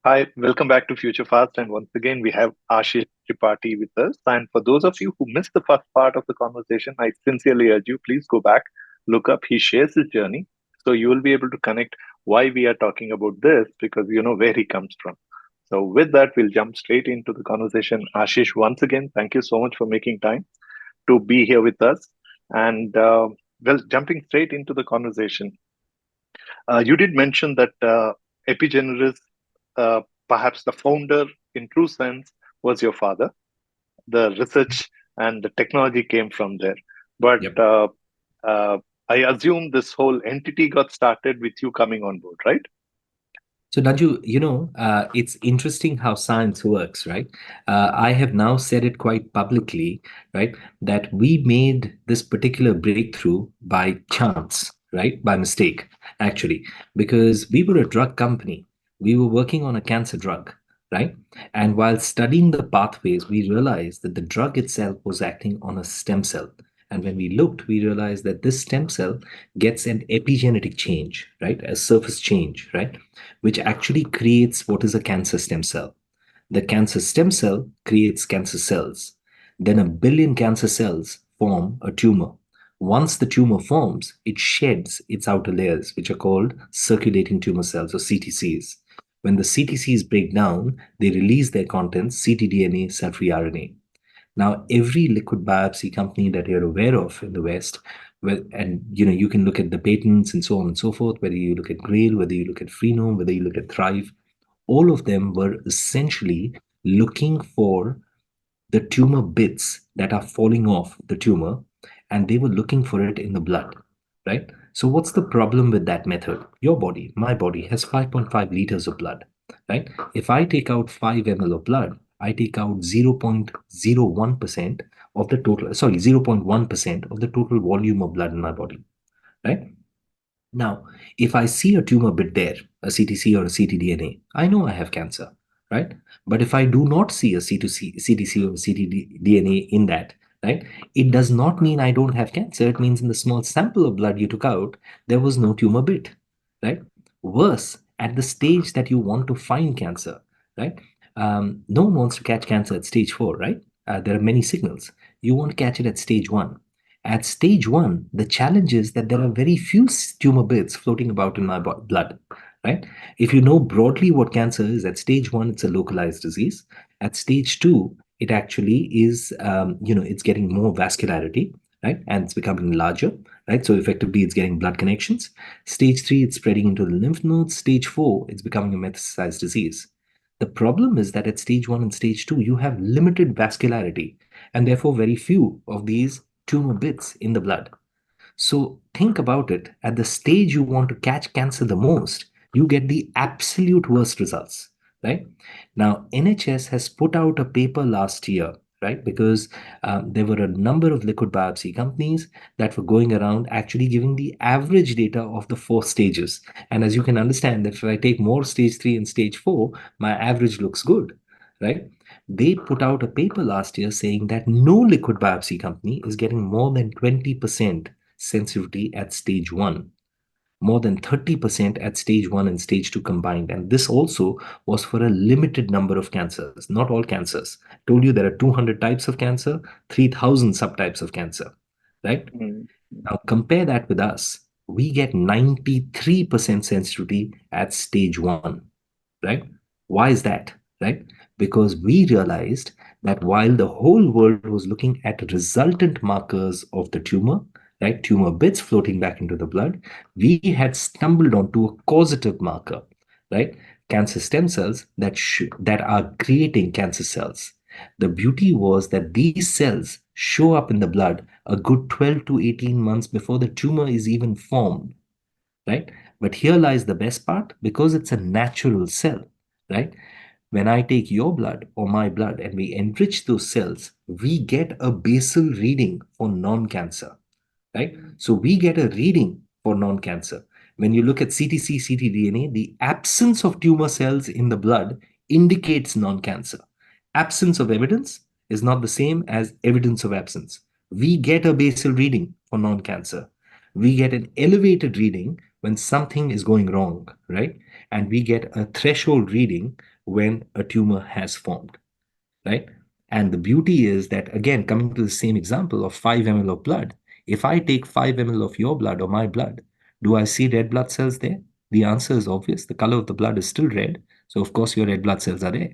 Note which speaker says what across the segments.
Speaker 1: Hi, welcome back to Future Fast. And once again, we have Ashish Tripathi with us. And for those of you who missed the first part of the conversation, I sincerely urge you, please go back, look up. He shares his journey. So you will be able to connect why we are talking about this because you know where he comes from. So, with that, we'll jump straight into the conversation. Ashish, once again, thank you so much for making time to be here with us. And well, jumping straight into the conversation, you did mention that Epigeneres, uh, perhaps the founder in true sense, was your father. The research and the technology came from there. But
Speaker 2: Yep.
Speaker 1: uh, I assume this whole entity got started with you coming on board, right?
Speaker 2: So, Naju, it's interesting how science works, right? I have now said it quite publicly, right, that we made this particular breakthrough by chance, right, by mistake, actually, because we were a drug company. We were working on a cancer drug, right? And while studying the pathways, we realized that the drug itself was acting on a stem cell. And when we looked, we realized that this stem cell gets an epigenetic change, right? A surface change, right? Which actually creates what is a cancer stem cell. The cancer stem cell creates cancer cells. Then a billion cancer cells form a tumor. Once the tumor forms, it sheds its outer layers, which are called circulating tumor cells or CTCs. When the CTCs break down, they release their contents, ctDNA, cell-free RNA. Now, every liquid biopsy company that you're aware of in the West, well, and you can look at the patents and so on and so forth, whether you look at Grail, whether you look at Freenome, whether you look at Thrive, all of them were essentially looking for the tumor bits that are falling off the tumor, and they were looking for it in the blood, right? So, what's the problem with that method? Your body, my body, has 5.5 liters of blood, right? If I take out 5 ml of blood, I take out 0.01% of the total, sorry, 0.1% of the total volume of blood in my body, right? Now, if I see a tumor bit there, a CTC or a ctDNA, I know I have cancer, right? But if I do not see a CTC or ctDNA in that, right, it does not mean I don't have cancer. It means in the small sample of blood you took out, there was no tumor bit, right? Worse, at the stage that you want to find cancer, right? No one wants to catch cancer at stage 4, right? There are many signals. You want to catch it at stage 1. At stage 1, the challenge is that there are very few tumor bits floating about in my blood, right? If you know broadly what cancer is, at stage 1, it's a localized disease. At stage 2, it actually is, it's getting more vascularity, right? And it's becoming larger, right? So effectively, it's getting blood connections. Stage 3, it's spreading into the lymph nodes. Stage 4, it's becoming a metastasized disease. The problem is that at stage 1 and stage 2, you have limited vascularity and therefore very few of these tumor bits in the blood. So think about it. At the stage you want to catch cancer the most, you get the absolute worst results, right? Now, NHS has put out a paper last year, right? Because there were a number of liquid biopsy companies that were going around actually giving the average data of the 4 stages. And as you can understand, that if I take more stage 3 and stage 4, my average looks good, right? They put out a paper last year saying that no liquid biopsy company is getting more than 20% sensitivity at stage 1, more than 30% at stage 1 and stage 2 combined. And this also was for a limited number of cancers, not all cancers. I told you there are 200 types of cancer, 3,000 subtypes of cancer, right?
Speaker 1: Mm.
Speaker 2: Now compare that with us. We get 93% sensitivity at stage 1, right? Why is that, right? Because we realized that while the whole world was looking at resultant markers of the tumor, right, tumor bits floating back into the blood, we had stumbled onto a causative marker, right, cancer stem cells that are creating cancer cells. The beauty was that these cells show up in the blood a good 12 to 18 months before the tumor is even formed, right? But here lies the best part, because it's a natural cell, right? When I take your blood or my blood and we enrich those cells, we get a basal reading for non cancer, right? So we get a reading for non cancer. When you look at CTC, ctDNA, the absence of tumor cells in the blood indicates non cancer. Absence of evidence is not the same as evidence of absence. We get a basal reading for non cancer. We get an elevated reading when something is going wrong, right? And we get a threshold reading when a tumor has formed, right? And the beauty is that, again, coming to the same example of 5 ml of blood, if I take 5 ml of your blood or my blood, do I see red blood cells there? The answer is obvious. The color of the blood is still red. So, of course, your red blood cells are there.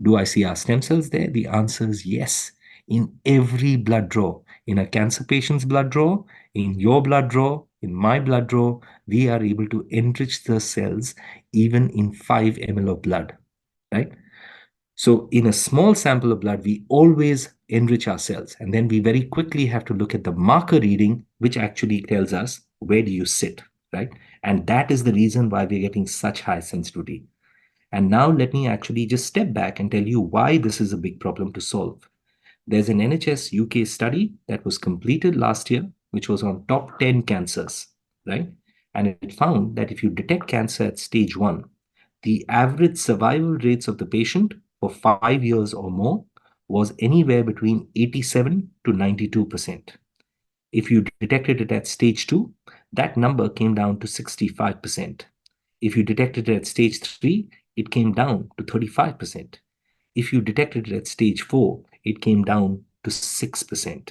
Speaker 2: Do I see our stem cells there? The answer is yes. In every blood draw, in a cancer patient's blood draw, in your blood draw, in my blood draw, we are able to enrich the cells even in 5 ml of blood, right? So, in a small sample of blood, we always enrich our cells. And then we very quickly have to look at the marker reading, which actually tells us where do you sit, right? And that is the reason why we're getting such high sensitivity. And now let me actually just step back and tell you why this is a big problem to solve. There's an NHS UK study that was completed last year, which was on top 10 cancers, right? And it found that if you detect cancer at stage 1, the average survival rates of the patient for 5 years or more was anywhere between 87 to 92%. If you detected it at stage 2, that number came down to 65%. If you detected it at stage 3, it came down to 35%. If you detected it at stage 4, it came down to 6%.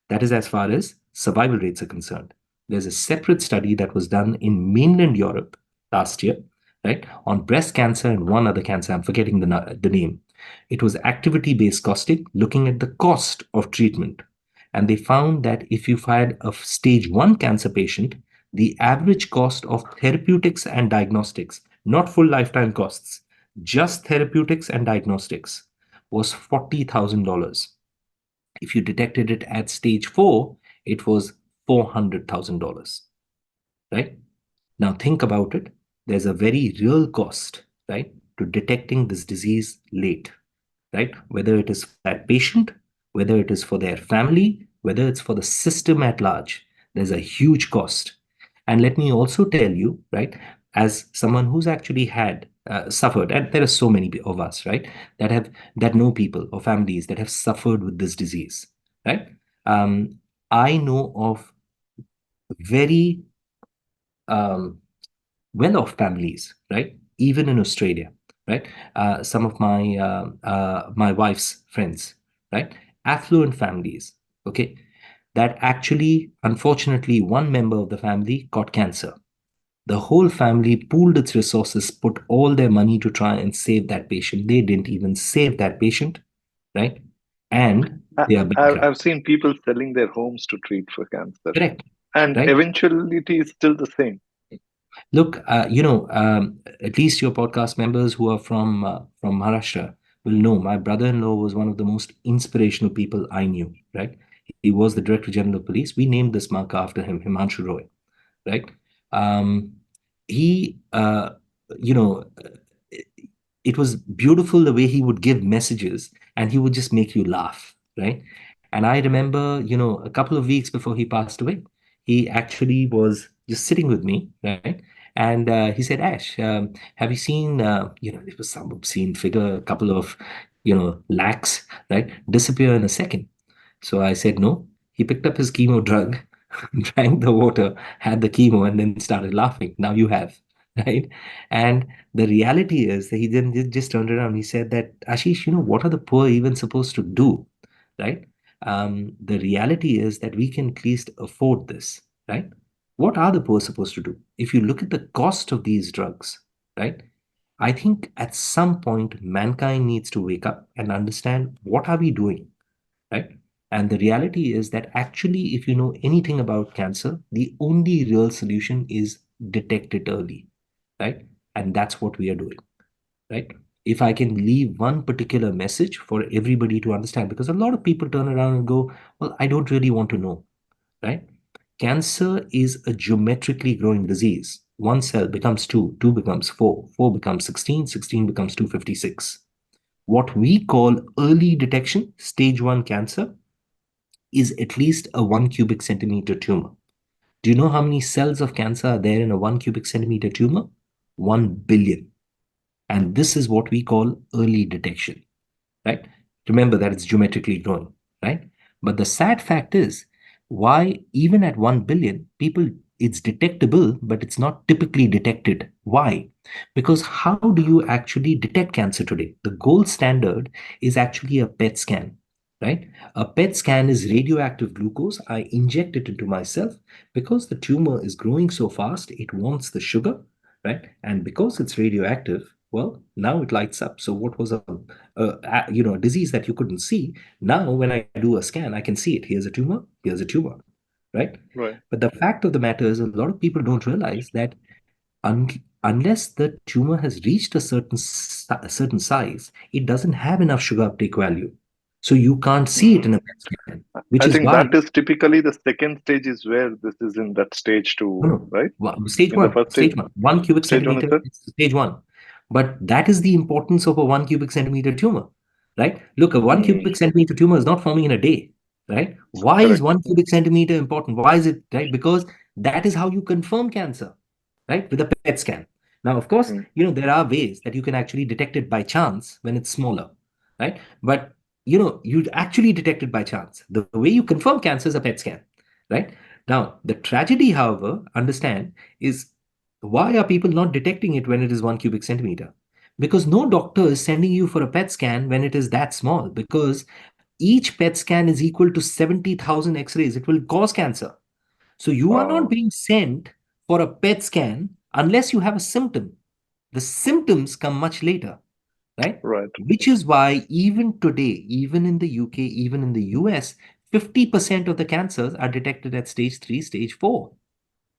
Speaker 2: That is as far as survival rates are concerned. There's a separate study that was done in mainland Europe last year, right, on breast cancer and one other cancer. I'm forgetting the name. It was activity based costing, looking at the cost of treatment. And they found that if you've had a stage 1 cancer patient, the average cost of therapeutics and diagnostics, not full lifetime costs, just therapeutics and diagnostics, was $40,000. If you detected it at stage 4, it was $400,000, right? Now think about it. There's a very real cost, right, to detecting this disease late, right? Whether it is for that patient, whether it is for their family, whether it's for the system at large, there's a huge cost. And let me also tell you, right, as someone who's actually had suffered, and there are so many of us, right, that know people or families that have suffered with this disease, right? Um, I know of very well-off families, right? Even in Australia, right? Some of my wife's friends, right? Affluent families, okay, that actually, unfortunately, one member of the family got cancer. The whole family pooled its resources, put all their money to try and save that patient. They didn't even save that patient, right? And
Speaker 1: I,
Speaker 2: they are bankrupt.
Speaker 1: I've seen people selling their homes to treat for cancer,
Speaker 2: Correct,
Speaker 1: and
Speaker 2: right?
Speaker 1: eventuality is still the same.
Speaker 2: Look, at least your podcast members who are from Maharashtra will know my brother-in-law was one of the most inspirational people I knew. Right, he was the Director General of Police. We named this marker after him, Himanshu Roy. Right, um, he, it was beautiful the way he would give messages, and he would just make you laugh. Right, and I remember, a couple of weeks before he passed away, he actually was just sitting with me, right? And he said, Ash, have you seen, it was some obscene figure, a couple of, lakhs, right, disappear in a second. So I said, no. He picked up his chemo drug, drank the water, had the chemo, and then started laughing. Now you have, right? And the reality is that he then just turned around. He said that, Ashish, what are the poor even supposed to do, right? The reality is that we can at least afford this, right? What are the poor supposed to do? If you look at the cost of these drugs, right? I think at some point mankind needs to wake up and understand what are we doing, right? And the reality is that actually, if you know anything about cancer, the only real solution is detect it early, right? And that's what we are doing, right? If I can leave one particular message for everybody to understand, because a lot of people turn around and go, well, I don't really want to know, right? Cancer is a geometrically growing disease. One cell becomes two, two becomes four, four becomes 16, 16 becomes 256. What we call early detection, stage 1 cancer, is at least a 1 cubic centimeter tumor. Do you know how many cells of cancer are there in a 1 cubic centimeter tumor? 1 billion. And this is what we call early detection, right? Remember that it's geometrically growing, right? But the sad fact is, why even at 1 billion, people, it's detectable, but it's not typically detected Why? Because how do you actually detect cancer today? The gold standard is actually a PET scan, right? A PET scan is radioactive glucose. I inject it into myself because the tumor is growing so fast, it wants the sugar, right? And because it's radioactive, well, now it lights up. So what was a disease that you couldn't see? Now, when I do a scan, I can see it. Here's a tumor. Here's a tumor, right?
Speaker 1: Right.
Speaker 2: But the fact of the matter is, a lot of people don't realize that un- unless the tumor has reached a certain size, it doesn't have enough sugar uptake value. So you can't see it in a
Speaker 1: Mm.
Speaker 2: PET scan, which
Speaker 1: I
Speaker 2: is
Speaker 1: think
Speaker 2: why
Speaker 1: that is typically the second stage is where this is in that stage
Speaker 2: no,
Speaker 1: two,
Speaker 2: no.
Speaker 1: right?
Speaker 2: Stage
Speaker 1: In the
Speaker 2: one,
Speaker 1: first stage,
Speaker 2: stage one, 1 cubic
Speaker 1: stage one is
Speaker 2: centimeter
Speaker 1: it?
Speaker 2: is stage one. But that is the importance of a 1 cubic centimeter tumor, right? Look, a one
Speaker 1: Mm.
Speaker 2: cubic centimeter tumor is not forming in a day, right? Why is
Speaker 1: Correct.
Speaker 2: 1 cubic centimeter important? Why is it, right? Because that is how you confirm cancer, right? With a PET scan. Now, of course,
Speaker 1: Mm.
Speaker 2: there are ways that you can actually detect it by chance when it's smaller, right? But you actually detect it by chance. The way you confirm cancer is a PET scan, right? Now, the tragedy, however, understand, is why are people not detecting it when it is 1 cubic centimeter? Because no doctor is sending you for a PET scan when it is that small, because each PET scan is equal to 70,000 X-rays. It will cause cancer. So you are not
Speaker 1: Uh,
Speaker 2: being sent for a PET scan unless you have a symptom. The symptoms come much later, right?
Speaker 1: right.
Speaker 2: Which is why even today, even in the UK, even in the US, 50% of the cancers are detected at stage 3, stage 4.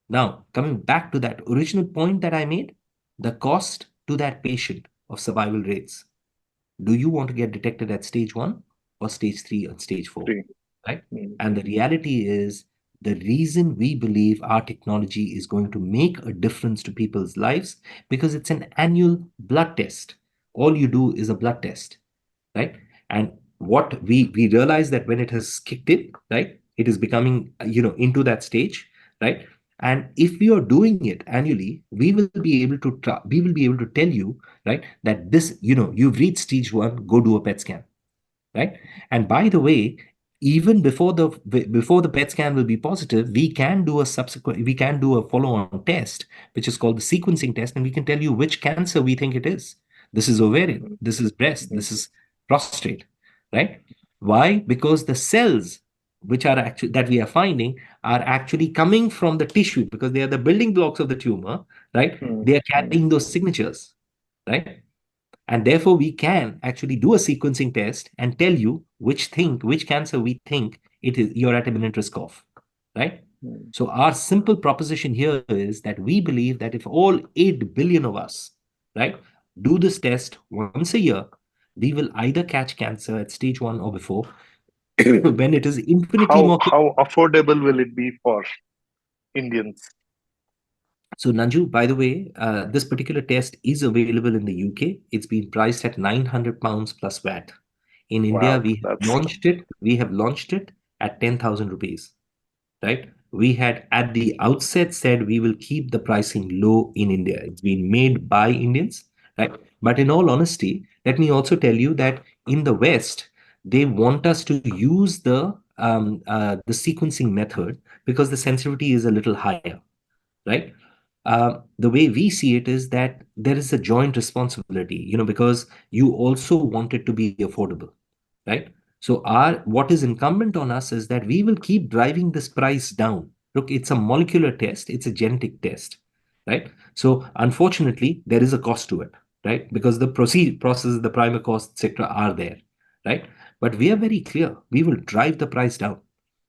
Speaker 2: Now, coming back to that original point that I made, the cost to that patient of survival rates. Do you want to get detected at stage 1 or stage 3 or stage 4?
Speaker 1: Three.
Speaker 2: Right?
Speaker 1: Mm.
Speaker 2: And the reality is, the reason we believe our technology is going to make a difference to people's lives, because it's an annual blood test. All you do is a blood test, right? And what we realize that when it has kicked in, right, it is becoming into that stage, right? And if we are doing it annually, we will be able to tell you, right, that this, you've reached stage 1, go do a PET scan, right? And by the way, even before the PET scan will be positive, we can do a follow-on test, which is called the sequencing test, and we can tell you which cancer we think it is. This is ovarian,
Speaker 1: Mm.
Speaker 2: this is breast,
Speaker 1: Mm.
Speaker 2: this is prostate, right? Why? Because the cells which are actually that we are finding are actually coming from the tissue, because they are the building blocks of the tumor, right?
Speaker 1: Mm.
Speaker 2: They are
Speaker 1: Mm.
Speaker 2: carrying those signatures, right? And therefore we can actually do a sequencing test and tell you which cancer we think it is you're at imminent risk of, right?
Speaker 1: Mm.
Speaker 2: So our simple proposition here is that we believe that if all 8 billion of us, right, do this test once a year, we will either catch cancer at stage 1 or before, when it is infinitely more.
Speaker 1: How affordable will it be for Indians?
Speaker 2: So, Nanju, by the way, this particular test is available in the UK. It's been priced at £900 plus VAT. In India,
Speaker 1: Wow, that's
Speaker 2: we have launched it at 10,000 rupees, right? We had at the outset said we will keep the pricing low in India. It's been made by Indians, right? But in all honesty, let me also tell you that in the West, they want us to use the sequencing method because the sensitivity is a little higher, right? The way we see it is that there is a joint responsibility, because you also want it to be affordable, right? So our what is incumbent on us is that we will keep driving this price down. Look, it's a molecular test, it's a genetic test, right? So unfortunately, there is a cost to it, right? Because the process, the primer costs, etc., are there, right? But we are very clear. We will drive the price down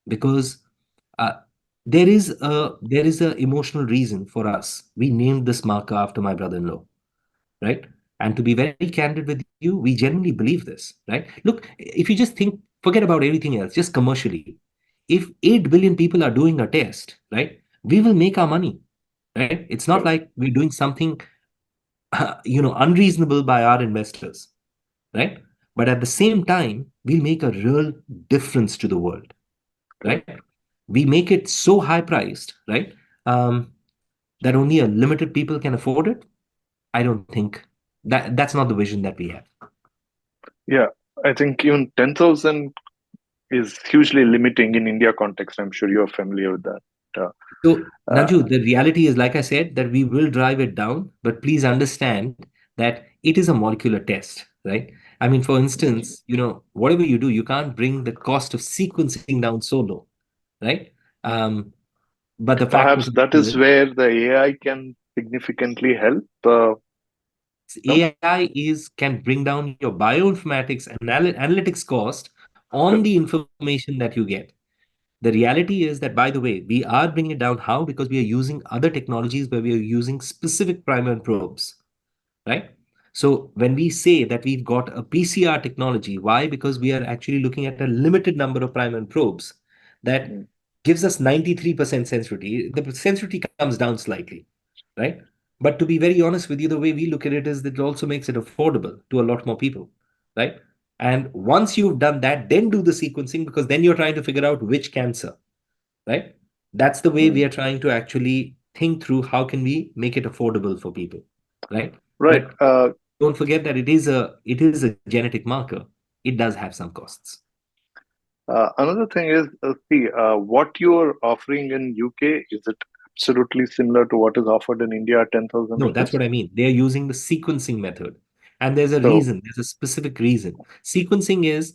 Speaker 2: because uh, there is a emotional reason for us. We named this marker after my brother-in-law, right? And to be very candid with you, we genuinely believe this, right? Look, if you just think, forget about everything else, just commercially, if 8 billion people are doing a test, right, we will make our money, right? It's not
Speaker 1: correct.
Speaker 2: like we're doing something, unreasonable by our investors, right? But at the same time, we'll make a real difference to the world, right?
Speaker 1: Correct.
Speaker 2: We make it so high priced, right? Um, that only a limited people can afford it. I don't think that's not the vision that we have.
Speaker 1: Yeah, I think even 10,000 is hugely limiting in India context. I'm sure you're familiar with that.
Speaker 2: So,
Speaker 1: Uh,
Speaker 2: Nanju, the reality is, like I said, that we will drive it down, but please understand that it is a molecular test, right? I mean, for instance, whatever you do, you can't bring the cost of sequencing down so low, right? Um, but the fact of
Speaker 1: Perhaps
Speaker 2: the
Speaker 1: that
Speaker 2: matter
Speaker 1: is
Speaker 2: is,
Speaker 1: where the AI can significantly help. No?
Speaker 2: AI can bring down your bioinformatics and analytics cost on the information that you get. The reality is that, by the way, we are bringing it down. How? Because we are using other technologies where we are using specific primer and probes, right? So when we say that we've got a PCR technology, why? Because we are actually looking at a limited number of primer and probes that
Speaker 1: Mm,
Speaker 2: gives us 93% sensitivity. The sensitivity comes down slightly, right? But to be very honest with you, the way we look at it is that it also makes it affordable to a lot more people, right? And once you've done that, then do the sequencing, because then you're trying to figure out which cancer, right? That's the way
Speaker 1: mm.
Speaker 2: we are trying to actually think through how can we make it affordable for people, right?
Speaker 1: Right.
Speaker 2: But don't forget that it is a genetic marker. It does have some costs.
Speaker 1: Another thing is, see, what you're offering in UK, is it absolutely similar to what is offered in India at 10,000
Speaker 2: No, that's
Speaker 1: rupees?
Speaker 2: what I mean. They're using the sequencing method. And there's a
Speaker 1: So,
Speaker 2: reason, there's a specific reason. Sequencing is,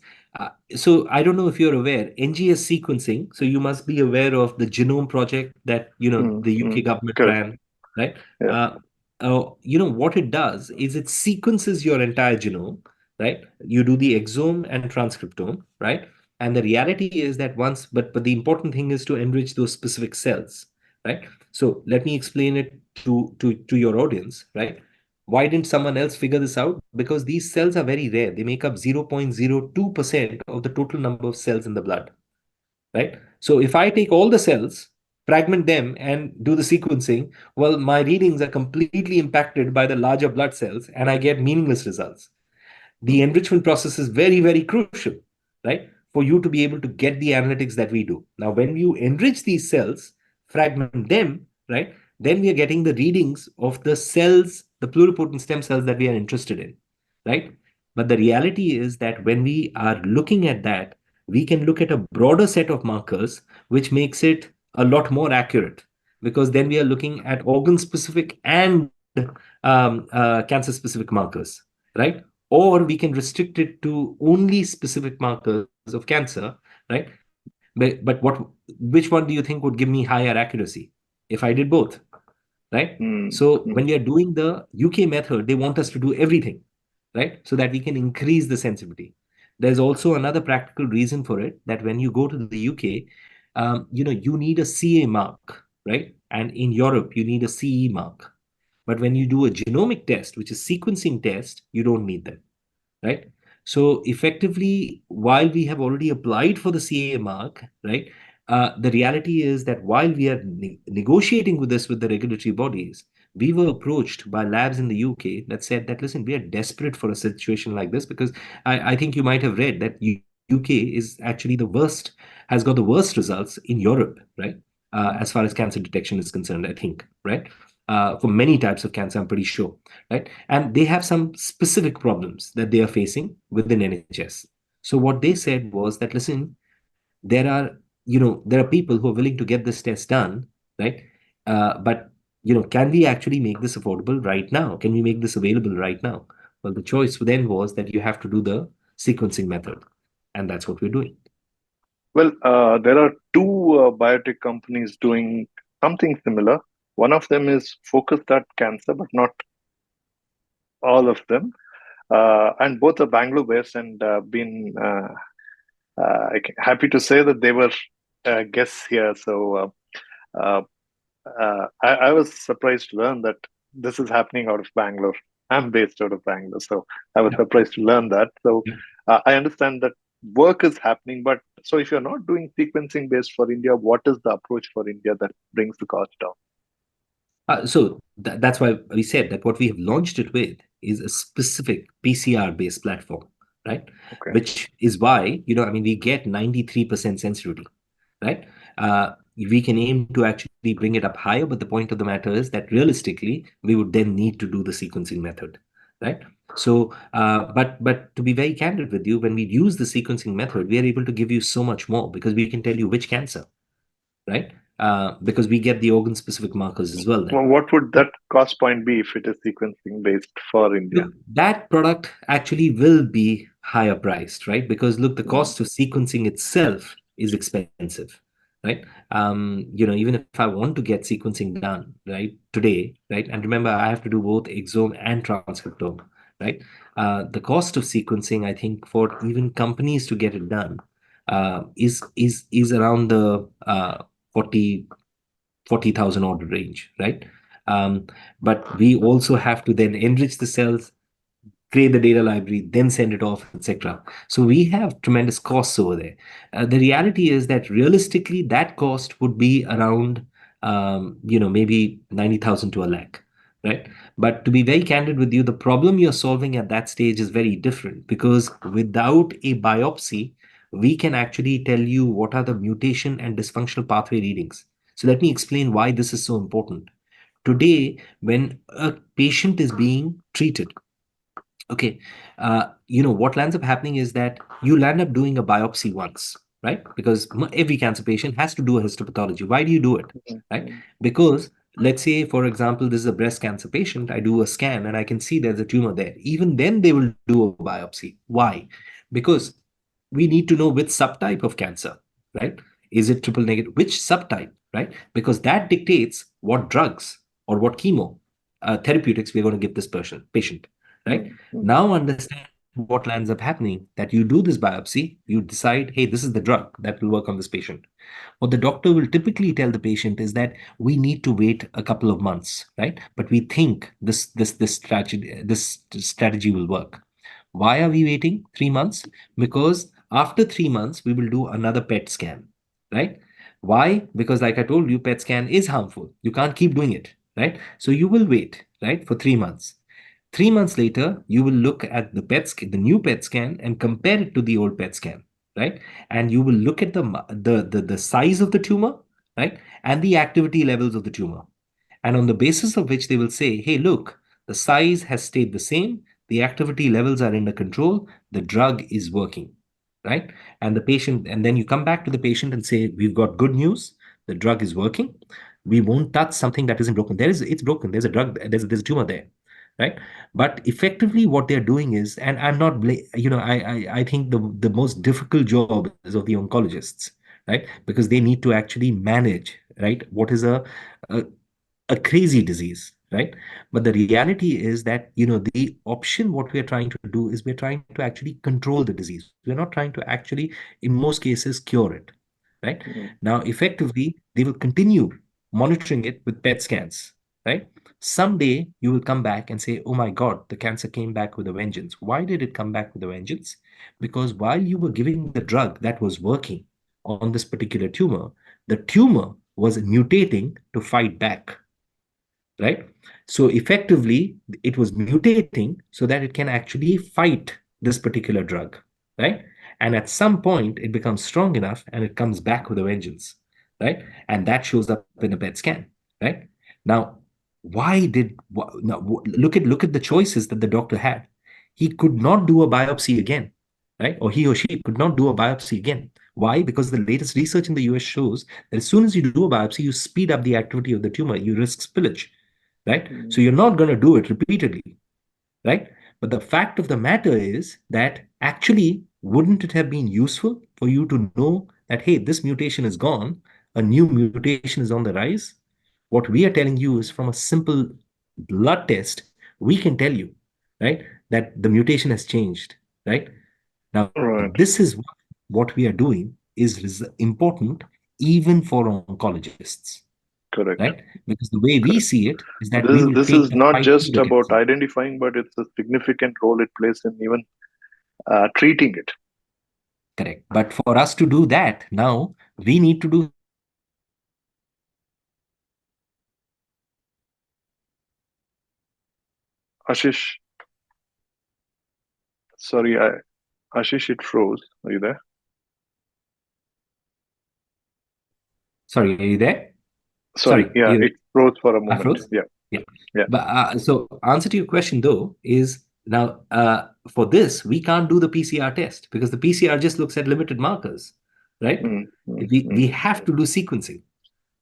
Speaker 2: so I don't know if you're aware, NGS sequencing. So you must be aware of the genome project that, the UK government
Speaker 1: correct.
Speaker 2: ran, right?
Speaker 1: Yeah.
Speaker 2: What it does is it sequences your entire genome, right? You do the exome and transcriptome, right? And the reality is that but the important thing is to enrich those specific cells, right? So let me explain it to your audience, right? Why didn't someone else figure this out? Because these cells are very rare. They make up 0.02% of the total number of cells in the blood, right? So if I take all the cells, fragment them, and do the sequencing, well, my readings are completely impacted by the larger blood cells, and I get meaningless results. The
Speaker 1: Mm,
Speaker 2: enrichment process is very, very crucial, right? For you to be able to get the analytics that we do. Now, when you enrich these cells, fragment them, right? Then we are getting the readings of the cells, the pluripotent stem cells that we are interested in, right? But the reality is that when we are looking at that, we can look at a broader set of markers, which makes it a lot more accurate, because then we are looking at organ specific and cancer specific markers, right? Or we can restrict it to only specific markers of cancer, right? But which one do you think would give me higher accuracy if I did both, right?
Speaker 1: mm,
Speaker 2: So when
Speaker 1: mm.
Speaker 2: we are doing the UK method, they want us to do everything, right? So that we can increase the sensitivity. There's also another practical reason for it, that when you go to the UK, you need a CA mark, right? And in Europe, you need a CE mark. But when you do a genomic test, which is sequencing test, you don't need them, right? So effectively, while we have already applied for the CA mark, right, the reality is that while we are negotiating with this with the regulatory bodies, we were approached by labs in the UK that said that, listen, we are desperate for a situation like this, because I think you might have read that UK is actually has got the worst results in Europe, right? As far as cancer detection is concerned, I think, right? For many types of cancer, I'm pretty sure, right? And they have some specific problems that they are facing within NHS. So what they said was that, listen, there are people who are willing to get this test done, right? But can we actually make this affordable right now? Can we make this available right now? Well, the choice then was that you have to do the sequencing method, and that's what we're doing.
Speaker 1: Well, there are two biotech companies doing something similar. One of them is focused at cancer, but not all of them. And both are Bangalore based and been happy to say that they were guests here. So uh, I was surprised to learn that this is happening out of Bangalore. I'm based out of Bangalore, so I was
Speaker 2: Yeah.
Speaker 1: surprised to learn that. So
Speaker 2: Yeah.
Speaker 1: I understand that work is happening, but so if you're not doing sequencing based for India, what is the approach for India that brings the cost down?
Speaker 2: So that's why we said that what we have launched it with is a specific PCR based platform, right?
Speaker 1: Okay.
Speaker 2: Which is why, I mean, we get 93% sensitivity, right? We can aim to actually bring it up higher, but the point of the matter is that realistically, we would then need to do the sequencing method, right? So, but to be very candid with you, when we use the sequencing method, we are able to give you so much more, because we can tell you which cancer, right? because we get the organ-specific markers as well then.
Speaker 1: Well, what would that cost point be if it is sequencing based for India?
Speaker 2: Look, that product actually will be higher priced, right? Because look, the
Speaker 1: Mm,
Speaker 2: cost of sequencing itself is expensive, right? Even if I want to get sequencing done, right, today, right, and remember, I have to do both exome and transcriptome, right? The cost of sequencing, I think, for even companies to get it done, is around the 40 40,000 order range, right? Um, but we also have to then enrich the cells, create the data library, then send it off, etc. So we have tremendous costs over there. The reality is that realistically, that cost would be around, maybe 90,000 to a lakh, right? But to be very candid with you, the problem you're solving at that stage is very different because without a biopsy, we can actually tell you what are the mutation and dysfunctional pathway readings. So let me explain why this is so important. Today, when a patient is being treated, okay, what lands up happening is that you land up doing a biopsy once, right? Because every cancer patient has to do a histopathology. Why do you do it,
Speaker 1: mm,
Speaker 2: right?
Speaker 1: mm,
Speaker 2: Because let's say, for example, this is a breast cancer patient. I do a scan and I can see there's a tumor there. Even then, they will do a biopsy. Why? Because we need to know which subtype of cancer, right? Is it triple negative? Which subtype, right? Because that dictates what drugs or what chemo therapeutics we're going to give this patient, right?
Speaker 1: mm, mm,
Speaker 2: Now understand what lands up happening, that you do this biopsy, you decide, hey, this is the drug that will work on this patient. What the doctor will typically tell the patient is that we need to wait a couple of months, right? But we think this strategy will work. Why are we waiting 3 months? Because after 3 months, we will do another PET scan, right? Why? Because, like I told you, PET scan is harmful. You can't keep doing it, right? So you will wait, right, for 3 months. 3 months later, you will look at the new PET scan, and compare it to the old PET scan, right? And you will look at the size of the tumor, right, and the activity levels of the tumor, and on the basis of which they will say, hey, look, the size has stayed the same, the activity levels are under control, the drug is working, right? And then you come back to the patient and say, we've got good news, the drug is working. We won't touch something that isn't broken. It's broken. There's a drug, there's a tumor there, right? But effectively, what they're doing is, and I'm not, I think the most difficult job is of the oncologists, right? Because they need to actually manage, right, what is a a crazy disease, right? But the reality is that, the option, what we are trying to do is we're trying to actually control the disease. We're not trying to actually, in most cases, cure it, right?
Speaker 1: mm,
Speaker 2: Now, effectively, they will continue monitoring it with PET scans, right? Someday you will come back and say, oh my God, the cancer came back with a vengeance. Why did it come back with a vengeance? Because while you were giving the drug that was working on this particular tumor, the tumor was mutating to fight back, right? So effectively, it was mutating so that it can actually fight this particular drug, right? And at some point, it becomes strong enough and it comes back with a vengeance, right? And that shows up in a PET scan, right? Now, look at the choices that the doctor had. He could not do a biopsy again, right? Or he or she could not do a biopsy again. Why? Because the latest research in the US shows that as soon as you do a biopsy, you speed up the activity of the tumor, you risk spillage, right? So
Speaker 1: mm.
Speaker 2: you're not going to do it repeatedly, right? But the fact of the matter is that actually, wouldn't it have been useful for you to know that, hey, this mutation is gone, a new mutation is on the rise? What we are telling you is from a simple blood test, we can tell you, right, that the mutation has changed, right? Now, this
Speaker 1: Right,
Speaker 2: is what we are doing is important even for oncologists, right?
Speaker 1: correct,
Speaker 2: Because the way we
Speaker 1: correct.
Speaker 2: see it is that
Speaker 1: So
Speaker 2: we will
Speaker 1: this
Speaker 2: take
Speaker 1: is
Speaker 2: the
Speaker 1: not
Speaker 2: fight to
Speaker 1: just
Speaker 2: the
Speaker 1: about
Speaker 2: cancer.
Speaker 1: identifying, but it's a significant role it plays in even treating it.
Speaker 2: Correct. But for us to do that now, we need to do sequencing. And we need to do sequencing in a very specific way. Right?
Speaker 1: Ashish, sorry, Ashish, it froze. Are you there?
Speaker 2: Sorry, are you there?
Speaker 1: Sorry,
Speaker 2: Sorry,
Speaker 1: yeah,
Speaker 2: you
Speaker 1: it froze for a
Speaker 2: I
Speaker 1: moment.
Speaker 2: froze.
Speaker 1: Yeah,
Speaker 2: Yeah.
Speaker 1: yeah.
Speaker 2: But so answer to your question though is now for this we can't do the PCR test because the PCR just looks at limited markers, right?
Speaker 1: Mm, mm,
Speaker 2: We
Speaker 1: mm.
Speaker 2: have to do sequencing.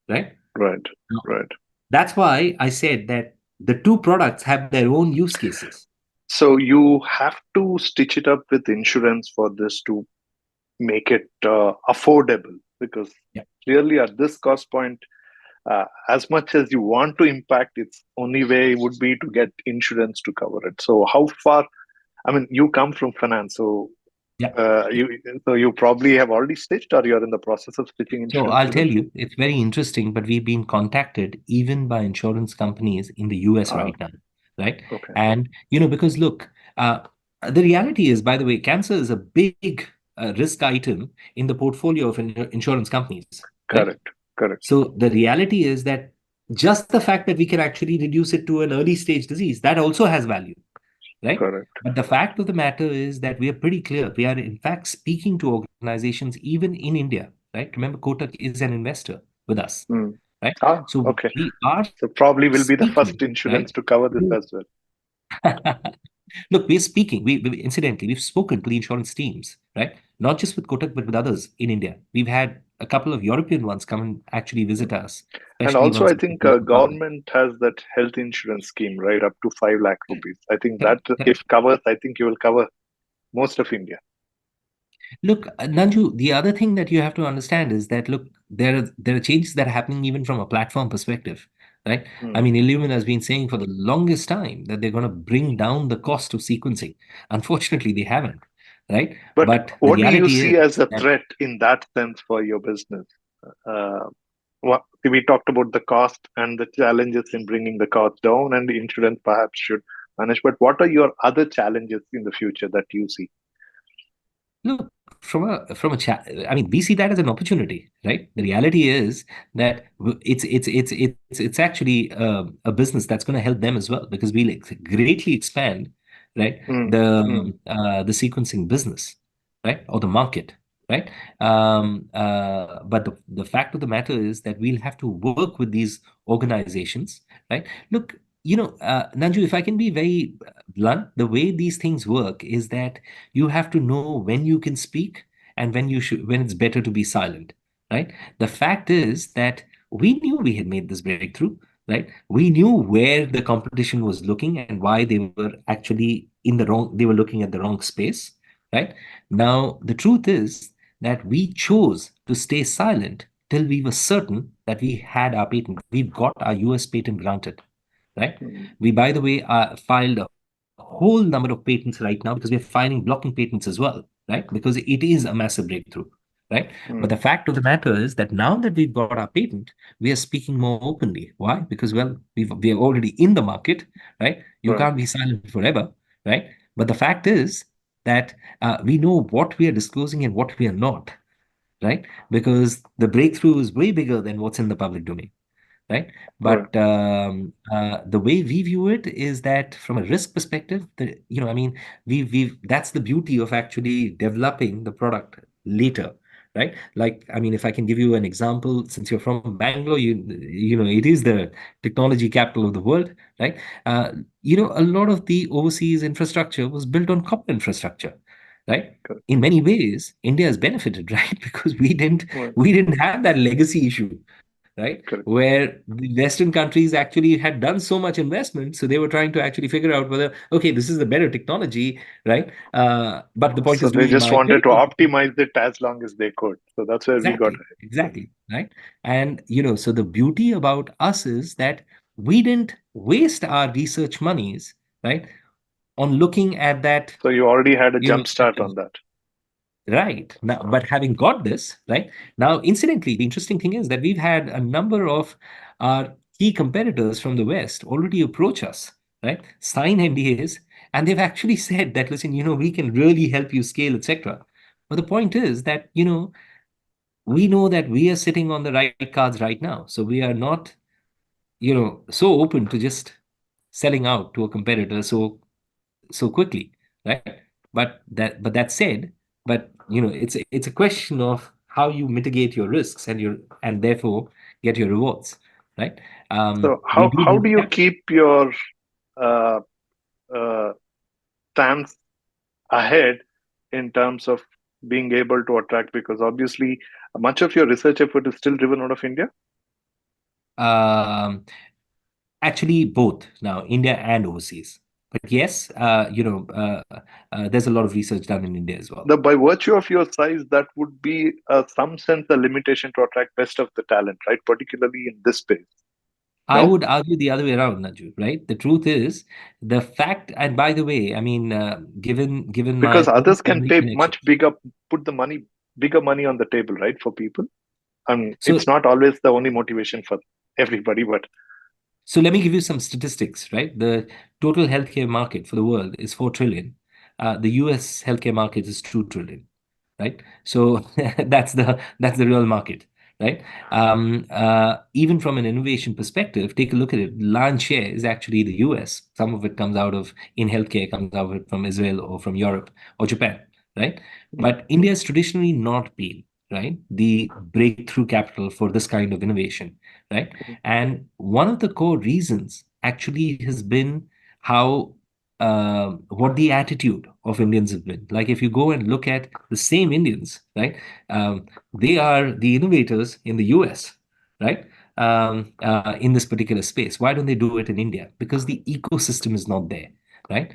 Speaker 2: right?
Speaker 1: Right.
Speaker 2: Now,
Speaker 1: Right.
Speaker 2: that's why I said that the two products have their own use cases.
Speaker 1: So you have to stitch it up with insurance for this to make it affordable, because
Speaker 2: Yeah.
Speaker 1: clearly at this cost point, as much as you want to impact, its only way would be to get insurance to cover it. So how far? I mean, you come from finance, so
Speaker 2: Yeah.
Speaker 1: you probably have already stitched, or you're in the process of stitching
Speaker 2: So
Speaker 1: insurance
Speaker 2: I'll
Speaker 1: for this.
Speaker 2: tell you, it's very interesting, but we've been contacted even by insurance companies in the US
Speaker 1: Ah,
Speaker 2: right now, right?
Speaker 1: okay,
Speaker 2: And, because look, the reality is, by the way, cancer is a big risk item in the portfolio of insurance companies, right?
Speaker 1: correct, correct,
Speaker 2: So the reality is that just the fact that we can actually reduce it to an early stage disease, that also has value, right?
Speaker 1: correct.
Speaker 2: But the fact of the matter is that we are pretty clear. We are, in fact, speaking to organizations even in India, right? Remember, Kotak is an investor with us,
Speaker 1: Hmm.
Speaker 2: right?
Speaker 1: Ah,
Speaker 2: So
Speaker 1: okay.
Speaker 2: we are
Speaker 1: So probably will be the
Speaker 2: speaking,
Speaker 1: first insurance
Speaker 2: right?
Speaker 1: to cover this
Speaker 2: to-
Speaker 1: as well.
Speaker 2: Look, we're speaking. Incidentally, we've spoken to the insurance teams, right? Not just with Kotak, but with others in India. We've had a couple of European ones come and actually visit
Speaker 1: Hmm.
Speaker 2: us,
Speaker 1: And
Speaker 2: especially
Speaker 1: also,
Speaker 2: ones
Speaker 1: I
Speaker 2: in
Speaker 1: think
Speaker 2: Zimbabwe.
Speaker 1: government has that health insurance scheme, right, up to 5 lakh rupees. I think that
Speaker 2: Correct,
Speaker 1: if
Speaker 2: correct.
Speaker 1: covers, I think you will cover most of India.
Speaker 2: Look, Nanju, the other thing that you have to understand is that look, there are changes that are happening even from a platform perspective, right? I
Speaker 1: Hmm.
Speaker 2: mean, Illumina has been saying for the longest time that they're going to bring down the cost of sequencing. Unfortunately, they haven't, right?
Speaker 1: But
Speaker 2: But the
Speaker 1: what do you
Speaker 2: reality is
Speaker 1: see as a
Speaker 2: that
Speaker 1: threat in that sense for your business? Uh, we talked about the cost and the challenges in bringing the cost down, and the insurance perhaps should manage. But what are your other challenges in the future that you see?
Speaker 2: look, I mean, we see that as an opportunity, right? The reality is that it's actually a business that's going to help them as well because we'll greatly expand, right?
Speaker 1: Hmm. Hmm.
Speaker 2: The sequencing business, right, or the market, right? But the fact of the matter is that we'll have to work with these organizations, right? Look, Nanju, if I can be very blunt, the way these things work is that you have to know when you can speak and when it's better to be silent, right? The fact is that we knew we had made this breakthrough, right? We knew where the competition was looking and why they were actually they were looking at the wrong space, right? Now the truth is that we chose to stay silent till we were certain that we had our patent. We've got our US patent granted, right?
Speaker 1: Hmm.
Speaker 2: We, by the way, filed a whole number of patents right now because we are filing blocking patents as well, right? Because it is a massive breakthrough, right? But the
Speaker 1: Hmm.
Speaker 2: fact of the matter is that now that we've got our patent, we are speaking more openly. Why? Because, well, we are already in the market, right? You
Speaker 1: Right.
Speaker 2: can't be silent forever, right? But the fact is that we know what we are disclosing and what we are not, right? Because the breakthrough is way bigger than what's in the public domain, right?
Speaker 1: Right.
Speaker 2: But the way we view it is that from a risk perspective, I mean, we that's the beauty of actually developing the product later, right? Like, I mean, if I can give you an example, since you're from Bangalore, it is the technology capital of the world, right? Uh, a lot of the overseas infrastructure was built on copper infrastructure, right?
Speaker 1: Correct.
Speaker 2: In many ways, India has benefited, right? Because
Speaker 1: Right.
Speaker 2: we didn't have that legacy issue, right?
Speaker 1: Correct.
Speaker 2: Where the Western countries actually had done so much investment, so they were trying to actually figure out whether, okay, this is the better technology, right? But the point
Speaker 1: So
Speaker 2: is, do
Speaker 1: they
Speaker 2: we
Speaker 1: just
Speaker 2: market
Speaker 1: wanted
Speaker 2: it?
Speaker 1: to optimize it as long as they could. So that's where we got
Speaker 2: Exactly, exactly, right? And so the beauty about us is that we didn't waste our research monies, right, on looking at that,
Speaker 1: So you already had a
Speaker 2: you know,
Speaker 1: jump start on that.
Speaker 2: right. Now, but having got this, right, now, incidentally, the interesting thing is that we've had a number of our key competitors from the West already approach us, right, sign NDAs, and they've actually said that, listen, we can really help you scale, etc. But the point is that, we know that we are sitting on the right cards right now. So we are not, so open to just selling out to a competitor so quickly, right? But that said, but it's a question of how you mitigate your risks and therefore get your rewards, right?
Speaker 1: So
Speaker 2: We do
Speaker 1: how
Speaker 2: need
Speaker 1: do you
Speaker 2: that.
Speaker 1: keep your uh, uh, stance ahead in terms of being able to attract? Because obviously much of your research effort is still driven out of India.
Speaker 2: Um, Actually, both now, India and overseas. But yes, there's a lot of research done in India as well.
Speaker 1: The by virtue of your size, that would be some sense a limitation to attract best of the talent, right? Particularly in this space.
Speaker 2: I
Speaker 1: No,
Speaker 2: would argue the other way around, Naju, right? The truth is the fact, and by the way, I mean, given
Speaker 1: because
Speaker 2: my own
Speaker 1: others can
Speaker 2: family
Speaker 1: pay much
Speaker 2: connections.
Speaker 1: bigger, put the money, bigger money on the table, right? For people. I mean, it's
Speaker 2: So
Speaker 1: not always the only motivation for everybody, but
Speaker 2: So let me give you some statistics, right? The total healthcare market for the world is 4 trillion. The US healthcare market is 2 trillion, right? So that's the real market, right? Even from an innovation perspective, take a look at it. Lion's share is actually the US. Some of it comes out of in healthcare comes out of it from Israel or from Europe or Japan, right?
Speaker 1: mm,
Speaker 2: But India has traditionally not been, right, the breakthrough capital for this kind of innovation, right?
Speaker 1: mm,
Speaker 2: And one of the core reasons actually has been how what the attitude of Indians have been. Like if you go and look at the same Indians, right, they are the innovators in the US, right, in this particular space. Why don't they do it in India? Because the ecosystem is not there, right?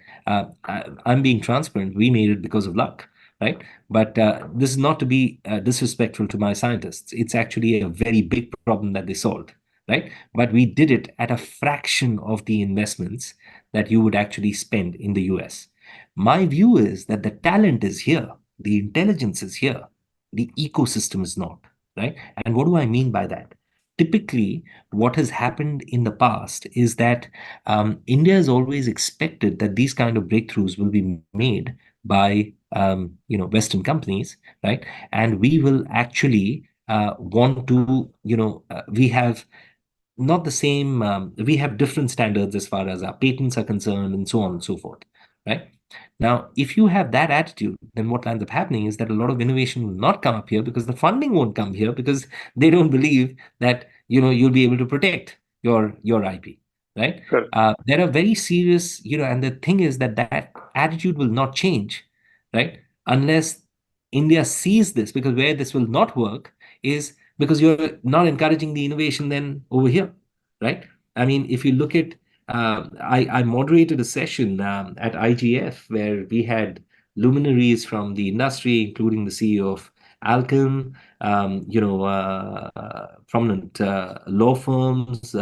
Speaker 2: I'm being transparent. We made it because of luck, right? But this is not to be disrespectful to my scientists. It's actually a very big problem that they solved, right? But we did it at a fraction of the investments that you would actually spend in the US. My view is that the talent is here, the intelligence is here, the ecosystem is not, right? And what do I mean by that? Typically, what has happened in the past is that India has always expected that these kind of breakthroughs will be made by Western companies, right? And we will actually want to, we have not the same, we have different standards as far as our patents are concerned and so on and so forth, right? Now, if you have that attitude, then what ends up happening is that a lot of innovation will not come up here because the funding won't come here because they don't believe that, you'll be able to protect your IP, right?
Speaker 1: correct.
Speaker 2: There are very serious, and the thing is that that attitude will not change, right? Unless India sees this, because where this will not work is because you're not encouraging the innovation then over here, right? I mean, if you look at, I moderated a session at IGF where we had luminaries from the industry, including the CEO of Alchem, prominent law firms,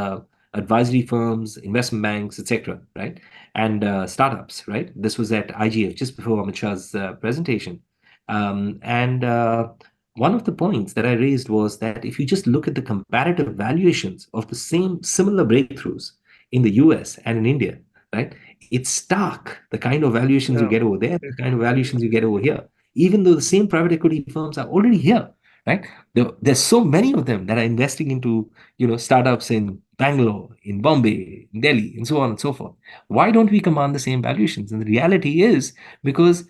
Speaker 2: advisory firms, investment banks, etc., right? And startups, right? This was at IGF just before Amit Shah's presentation. And one of the points that I raised was that if you just look at the comparative valuations of the same similar breakthroughs in the US and in India, right? It's stark the kind of valuations you
Speaker 1: Yeah.
Speaker 2: get over there, the kind of valuations you get over here, even though the same private equity firms are already here, right? There's so many of them that are investing into, startups in Bangalore, in Bombay, in Delhi, and so on and so forth. Why don't we command the same valuations? And the reality is because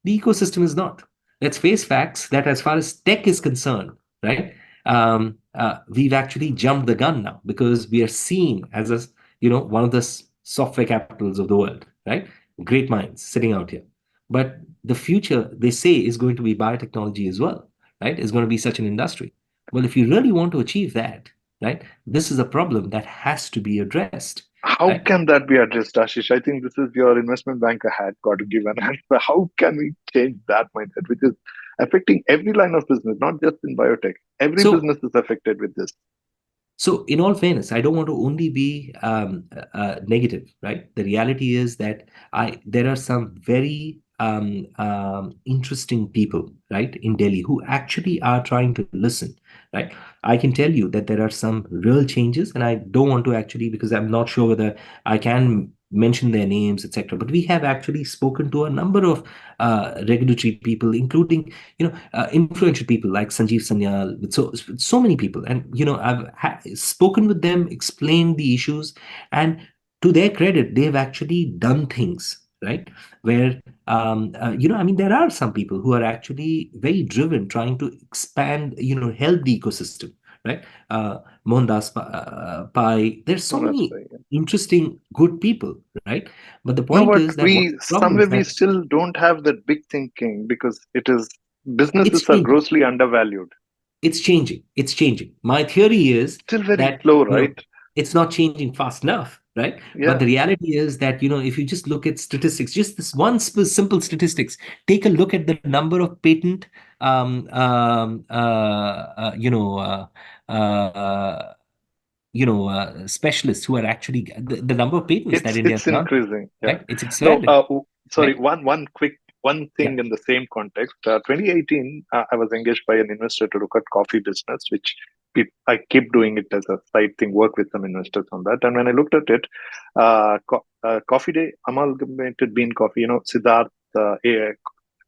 Speaker 2: the ecosystem is not. Let's face facts that as far as tech is concerned, right? We've actually jumped the gun now because we are seen as one of the software capitals of the world, right? Great minds sitting out here. But the future, they say, is going to be biotechnology as well, right? Is going to be such an industry. Well, if you really want to achieve that, right, this is a problem that has to be addressed,
Speaker 1: How
Speaker 2: right?
Speaker 1: can that be addressed, Ashish? I think this is your investment banker had got to give an answer. How can we change that mindset, which is affecting every line of business, not just in biotech? Every
Speaker 2: So
Speaker 1: business is affected with this.
Speaker 2: So, in all fairness, I don't want to only be negative, right? The reality is that there are some very interesting people, right, in Delhi who actually are trying to listen, right? I can tell you that there are some real changes, and I don't want to actually because I'm not sure whether I can mention their names, etc. But we have actually spoken to a number of regulatory people, including influential people like Sanjeev Sanyal, with so many people, and I've spoken with them, explained the issues, and to their credit, they've actually done things right where I mean, there are some people who are actually very driven, trying to expand, help the ecosystem, right? Mohandas Pai. There's so
Speaker 1: No, that's
Speaker 2: many
Speaker 1: right.
Speaker 2: interesting, good people, right? But the
Speaker 1: No,
Speaker 2: point
Speaker 1: but
Speaker 2: is that one of
Speaker 1: we
Speaker 2: the
Speaker 1: somewhere
Speaker 2: problems
Speaker 1: we
Speaker 2: that
Speaker 1: still don't have that big thinking because it is
Speaker 2: it's
Speaker 1: businesses are
Speaker 2: changing.
Speaker 1: grossly undervalued.
Speaker 2: it's changing. It's changing. My theory is
Speaker 1: Still very
Speaker 2: that,
Speaker 1: slow,
Speaker 2: you know,
Speaker 1: right?
Speaker 2: it's not changing fast enough, right? But
Speaker 1: Yeah,
Speaker 2: the reality is that, you know, if you just look at statistics, just this one simple statistics, take a look at the number of patent, um, um, uh, uh, you know, uh, uh, specialists who are actually the number of patents that India has
Speaker 1: it's
Speaker 2: granted,
Speaker 1: increasing. Yeah.
Speaker 2: right? It's
Speaker 1: No,
Speaker 2: expanding,
Speaker 1: sorry.
Speaker 2: right?
Speaker 1: One
Speaker 2: Yeah,
Speaker 1: thing in the same context. 2018, I was engaged by an investor to look at coffee business, which I keep doing it as a side thing. Work with some investors on that. And when I looked at it, Coffee Day, Amalgamated Bean Coffee. Siddharth,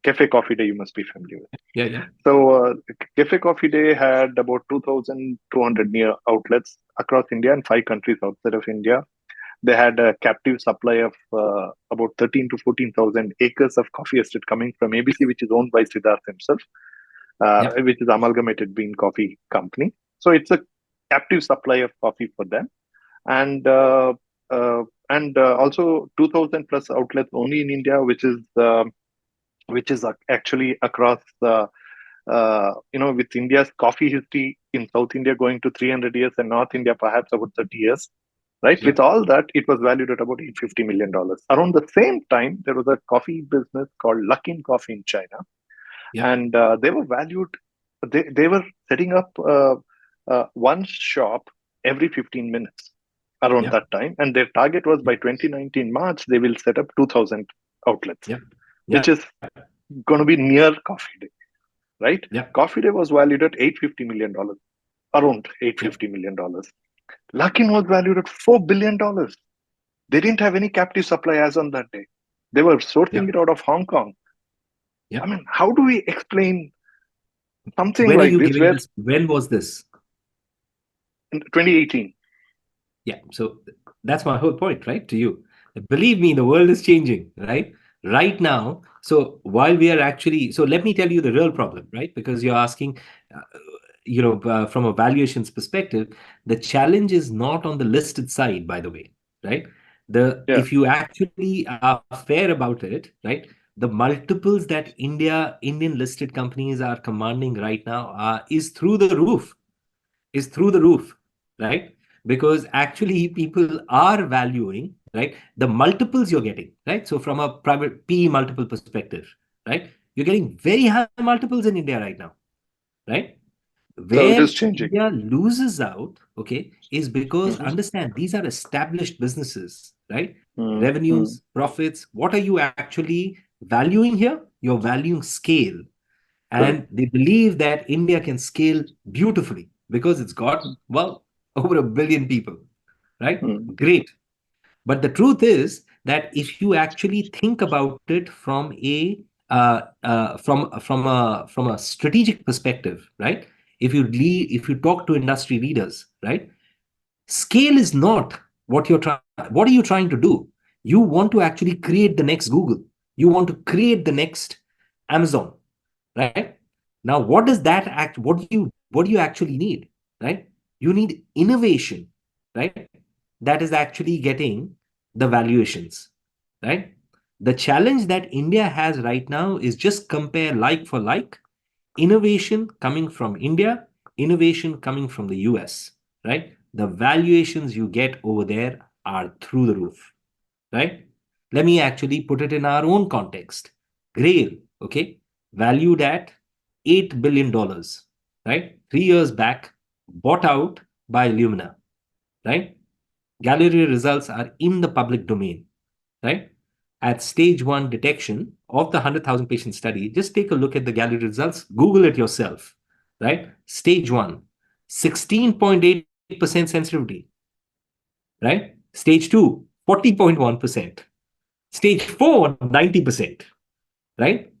Speaker 1: Cafe Coffee Day. You must be familiar with.
Speaker 2: yeah, yeah,
Speaker 1: So, Cafe Coffee Day had about 2,200 near outlets across India and 5 countries outside of India. They had a captive supply of about 13 to 14,000 acres of coffee estate coming from ABC, which is owned by Siddharth himself,
Speaker 2: yeah,
Speaker 1: which is Amalgamated Bean Coffee Company. So it's a captive supply of coffee for them, and also 2,000 plus outlets only in India, which is actually across with India's coffee history in South India going to 300 years and North India perhaps about 30 years, right?
Speaker 2: yeah,
Speaker 1: With all that, it was valued at about $850 million. Around the same time, there was a coffee business called Luckin Coffee in China,
Speaker 2: yeah,
Speaker 1: and they were valued. They were setting up one shop every 15 minutes around
Speaker 2: yeah,
Speaker 1: that time, and their target was by 2019 March they will set up 2,000 outlets,
Speaker 2: yeah,
Speaker 1: which
Speaker 2: yeah,
Speaker 1: is going to be near Coffee Day, right?
Speaker 2: yeah,
Speaker 1: Coffee Day was valued at $850 million, around
Speaker 2: yeah,
Speaker 1: $850 million. Luckin was valued at $4 billion. They didn't have any captive supply as on that day. They were sourcing
Speaker 2: yeah,
Speaker 1: it out of Hong Kong.
Speaker 2: yeah.
Speaker 1: I mean, how do we explain
Speaker 2: So
Speaker 1: something
Speaker 2: when are
Speaker 1: like
Speaker 2: you
Speaker 1: this
Speaker 2: giving
Speaker 1: where
Speaker 2: this? When was this?
Speaker 1: in 2018?
Speaker 2: Yeah. So that's my whole point, right? To you. Believe me, the world is changing, right? Right now. So while we are actually, so let me tell you the real problem, right? Because you're asking, uh, from a valuations perspective, the challenge is not on the listed side, by the way, right?
Speaker 1: Yeah,
Speaker 2: If you actually are fair about it, right? The multiples that Indian listed companies are commanding right now is through the roof, right? Because actually people are valuing, right, the multiples you're getting, right? So from a private PE multiple perspective, right, you're getting very high multiples in India right now, right?
Speaker 1: so it
Speaker 2: Where
Speaker 1: is changing.
Speaker 2: India loses out, okay, is because
Speaker 1: Hmm.
Speaker 2: understand these are established businesses, right?
Speaker 1: Mm-hmm.
Speaker 2: Revenues, profits. What are you actually valuing here? You're valuing scale,
Speaker 1: Correct.
Speaker 2: and they believe that India can scale beautifully because it's got, well, over a billion people, right?
Speaker 1: Mm.
Speaker 2: Great. But the truth is that if you actually think about it from a strategic perspective, right? If you talk to industry leaders, right? Scale is not what you're trying. What are you trying to do? You want to actually create the next Google. You want to create the next Amazon, right? Now, what does that act? What do you actually need, right? You need innovation, right? That is actually getting the valuations, right? The challenge that India has right now is just compare like for like, innovation coming from India, innovation coming from the US, right? The valuations you get over there are through the roof, right? Let me actually put it in our own context. Grail, okay, valued at $8 billion, right? 3 years back, bought out by Lumina, right? Gallery results are in the public domain, right? At stage one detection of the 100,000 patient study, just take a look at the Gallery results, Google it yourself, right? Stage one, 16.8% sensitivity, right? Stage two, 40.1%. Stage four, 90%, right?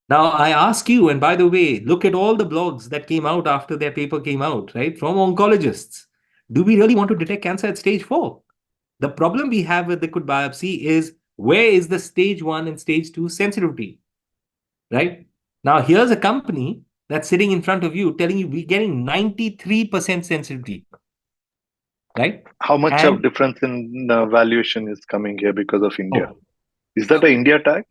Speaker 2: Now, I ask you, and by the way, look at all the blogs that came out after their paper came out, right, from oncologists. Do we really want to detect cancer at stage four? The problem we have with liquid biopsy is where is the stage one and stage two sensitivity, right? Now, here's a company that's sitting in front of you telling you we're getting 93% sensitivity, right?
Speaker 1: How much of
Speaker 2: And
Speaker 1: difference in valuation is coming here because of India?
Speaker 2: oh,
Speaker 1: Is that a India tag?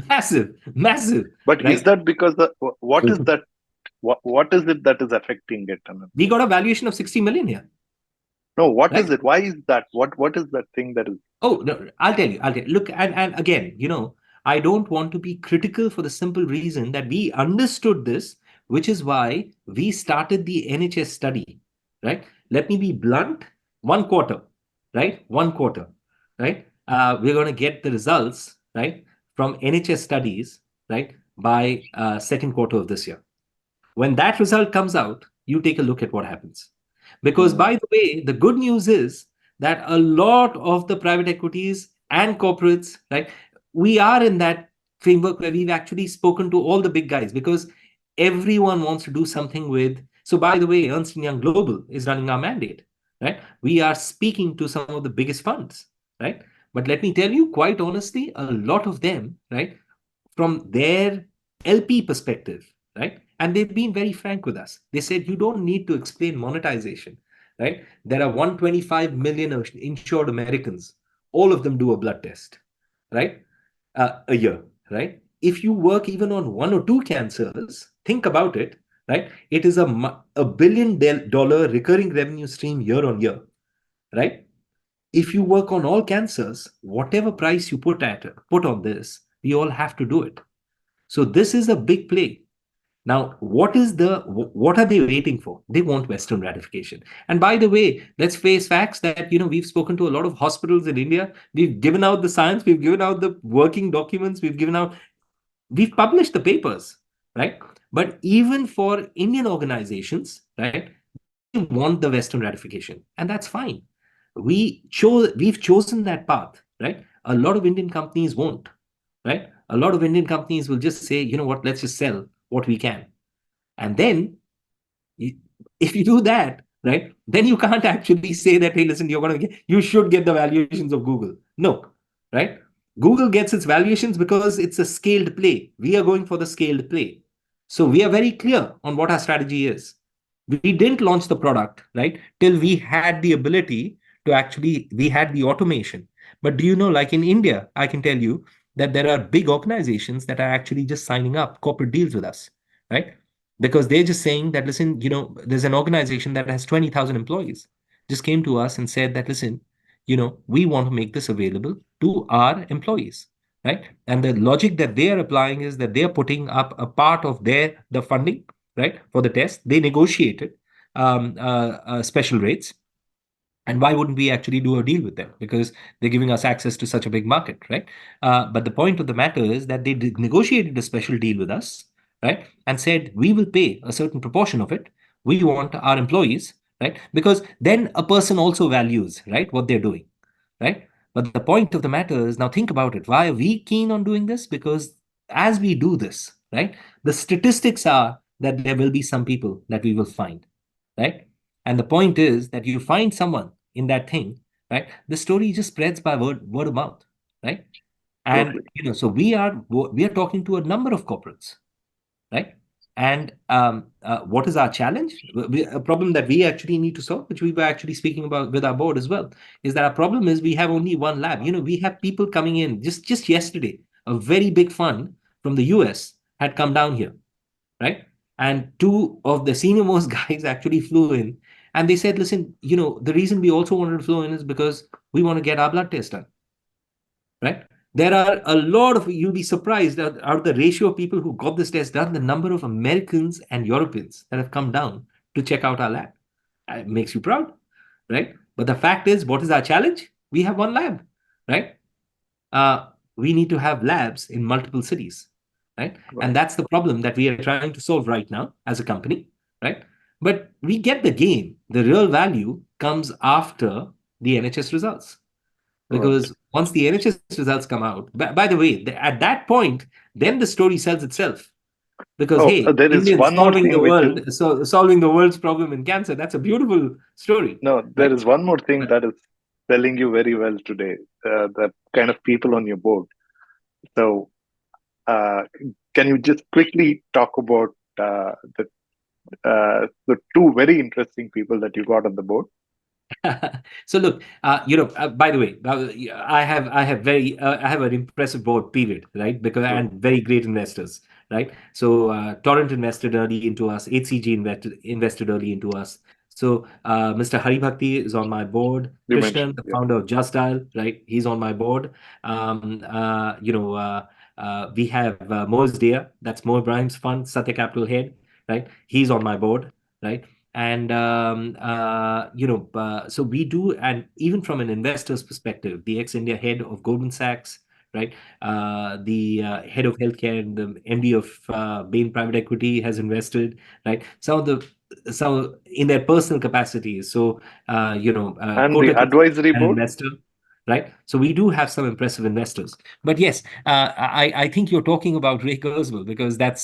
Speaker 2: massive, massive,
Speaker 1: But is
Speaker 2: right?
Speaker 1: that because what is that? What is it that is affecting it? I mean,
Speaker 2: We got a valuation of 60 million here,
Speaker 1: no, what
Speaker 2: right?
Speaker 1: is it? Why is that? What is that thing that is?
Speaker 2: Oh, no, I'll tell you. I'll tell you. Look, and again, I don't want to be critical for the simple reason that we understood this, which is why we started the NHS study, right? Let me be blunt. 1 quarter, right? 1 quarter, right? We're going to get the results, right, from NHS studies, right, by second quarter of this year. When that result comes out, you take a look at what happens. Because,
Speaker 1: Mm,
Speaker 2: by the way, the good news is that a lot of the private equities and corporates, right, we are in that framework where we've actually spoken to all the big guys because everyone wants to do something with. So, by the way, Ernst Young Global is running our mandate, right? We are speaking to some of the biggest funds, right? But let me tell you, quite honestly, a lot of them, right, from their LP perspective, right? And they've been very frank with us. They said you don't need to explain monetization, right? There are 125 million insured Americans. All of them do a blood test, right? A year, right? If you work even on one or two cancers, think about it, right? It is a $1 billion recurring revenue stream year on year, right? If you work on all cancers, whatever price you put on this, we all have to do it. So this is a big play. Now, what are they waiting for? They want Western ratification. And by the way, let's face facts that we've spoken to a lot of hospitals in India. We've given out the science, we've given out the working documents, we've published the papers, right? But even for Indian organizations, right, they want the Western ratification, and that's fine. We've chosen that path, right? A lot of Indian companies won't, right? A lot of Indian companies will just say, you know what, let's just sell what we can. And then if you do that, right, then you can't actually say that, hey, listen, you should get the valuations of Google. No, right? Google gets its valuations because it's a scaled play. We are going for the scaled play. So we are very clear on what our strategy is. We didn't launch the product, right, till we had the ability to actually, we had the automation. But do you know, like in India, I can tell you that there are big organizations that are actually just signing up corporate deals with us, right? Because they're just saying that, listen, there's an organization that has 20,000 employees, just came to us and said that, listen, we want to make this available to our employees, right? And the logic that they are applying is that they're putting up a part of the funding, right, for the test. They negotiated special rates. And why wouldn't we actually do a deal with them? Because they're giving us access to such a big market, right? But the point of the matter is that they negotiated a special deal with us, right? And said, we will pay a certain proportion of it. We want our employees, right? Because then a person also values, right, what they're doing, right? But the point of the matter is, now think about it. Why are we keen on doing this? Because as we do this, right, the statistics are that there will be some people that we will find, right? And the point is that you find someone in that thing, right? The story just spreads by word of mouth, right? And
Speaker 1: totally.
Speaker 2: so we are talking to a number of corporates, right? And what is our challenge? A problem that we actually need to solve, which we were actually speaking about with our board as well, is that our problem is we have only one lab. We have people coming in. Just yesterday, a very big fund from the US had come down here, right? And two of the senior most guys actually flew in, and they said, listen, the reason we also wanted to fly in is because we want to get our blood test done, right? There are a lot of, you'll be surprised that out of the ratio of people who got this test done, the number of Americans and Europeans that have come down to check out our lab. It makes you proud, right? But the fact is, what is our challenge? We have one lab, right? We need to have labs in multiple cities, right? And
Speaker 1: Right.
Speaker 2: that's the problem that we are trying to solve right now as a company, right? But we get the gain. The real value comes after the NHS results.
Speaker 1: Right.
Speaker 2: Because once the NHS results come out, by the way, at that point, then the story sells itself. Because
Speaker 1: Oh,
Speaker 2: hey,
Speaker 1: there is
Speaker 2: Indians
Speaker 1: one more
Speaker 2: solving the
Speaker 1: thing which is
Speaker 2: world, so solving the world's problem in cancer, that's a beautiful story,
Speaker 1: no. There
Speaker 2: right?
Speaker 1: is one more thing
Speaker 2: But
Speaker 1: that is selling you very well today. The kind of people on your board. So, uh, can you just quickly talk about the two very interesting people that you got on the board?
Speaker 2: so look, by the way, I have an impressive board, period, right? Because
Speaker 1: Right.
Speaker 2: and very great investors, right? So Torrent invested early into us, HCG invested early into us. So Mr. Hari Bhakti is on my board.
Speaker 1: You
Speaker 2: Krishnan,
Speaker 1: mentioned,
Speaker 2: the
Speaker 1: yeah.
Speaker 2: founder of Just Dial, right? He's on my board. We have Mo's Dia, that's Mo Ibrahim's fund, Satya Capital head, right? He's on my board, right? And so we do, and even from an investor's perspective, the ex-India head of Goldman Sachs, right? The head of healthcare and the MD of Bain Private Equity has invested, right? Some in their personal capacities. So
Speaker 1: And the
Speaker 2: Kotak is
Speaker 1: advisory
Speaker 2: an
Speaker 1: board?
Speaker 2: investor, right? So we do have some impressive investors. But yes, I think you're talking about Ray Kurzweil because
Speaker 1: Right.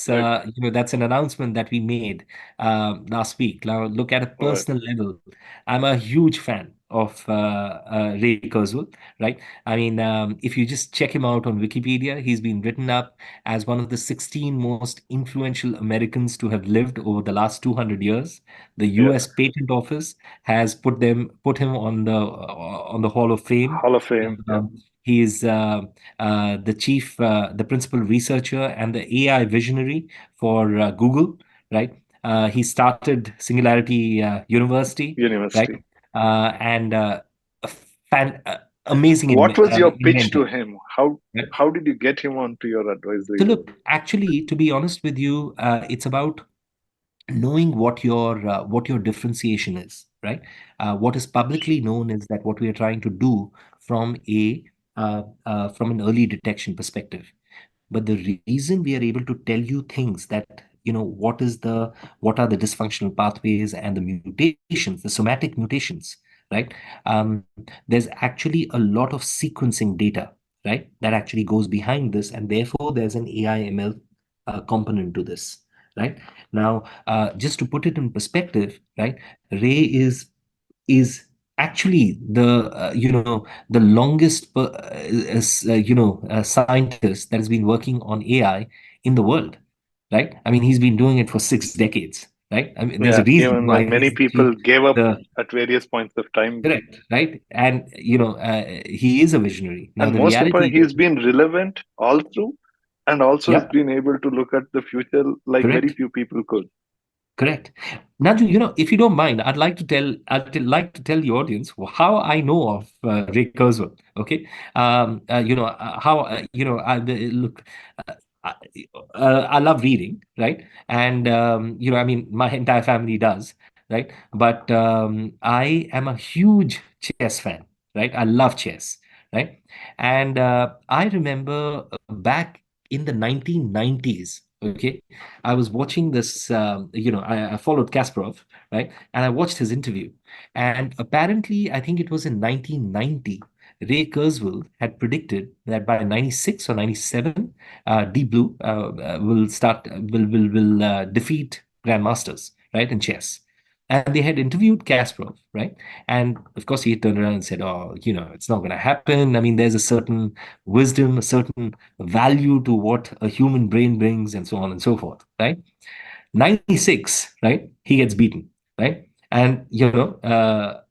Speaker 2: that's an announcement that we made last week. Now, look at a
Speaker 1: Right.
Speaker 2: personal level. I'm a huge fan of Ray Kurzweil, right? I mean, if you just check him out on Wikipedia, he's been written up as one of the 16 most influential Americans to have lived over the last 200 years. The
Speaker 1: Yeah.
Speaker 2: U.S. Patent Office has put him on the Hall of Fame.
Speaker 1: Hall of Fame. Yeah.
Speaker 2: He is the principal researcher and the AI visionary for Google, right? He started Singularity University, right?
Speaker 1: University.
Speaker 2: And a amazing
Speaker 1: What was your pitch to
Speaker 2: inventor.
Speaker 1: him?
Speaker 2: Right?
Speaker 1: How did you get him onto your advisory
Speaker 2: So
Speaker 1: board?
Speaker 2: look, actually, to be honest with you, it's about knowing what your differentiation is, right? What is publicly known is that what we are trying to do from a from an early detection perspective. But the reason we are able to tell you things that what are the dysfunctional pathways and the mutations, the somatic mutations, right? There's actually a lot of sequencing data, right, that actually goes behind this, and therefore there's an AI ML component to this, right? Now, just to put it in perspective, right, Ray is actually the longest scientist that has been working on AI in the world, right? I mean, he's been doing it for 6 decades, right? I mean, there's a
Speaker 1: Yeah.
Speaker 2: reason
Speaker 1: Even
Speaker 2: why
Speaker 1: many
Speaker 2: he's
Speaker 1: people
Speaker 2: achieved
Speaker 1: gave up
Speaker 2: the
Speaker 1: at various points of time.
Speaker 2: correct, right? And he is a visionary. Now,
Speaker 1: And
Speaker 2: the
Speaker 1: most
Speaker 2: reality
Speaker 1: important, he's
Speaker 2: is,
Speaker 1: been relevant all through, and also has
Speaker 2: yep,
Speaker 1: been able to look at the future like very
Speaker 2: correct.
Speaker 1: few people could.
Speaker 2: Correct. Nanju, if you don't mind, I'd like to tell the audience how I know of Ray Kurzweil. Okay, how look. Uh, I, I love reading, right? And I mean, my entire family does, right? But I am a huge chess fan, right? I love chess, right? And I remember back in the 1990s. Okay, I was watching this, I followed Kasparov, right? And I watched his interview. And apparently, I think it was in 1990, Ray Kurzweil had predicted that by 96 or 97, Deep Blue will defeat grandmasters, right, in chess. And they had interviewed Kasparov, right? And of course, he turned around and said, "Oh, it's not going to happen. I mean, there's a certain wisdom, a certain value to what a human brain brings, and so on and so forth, right?" 96, right? He gets beaten, right? And,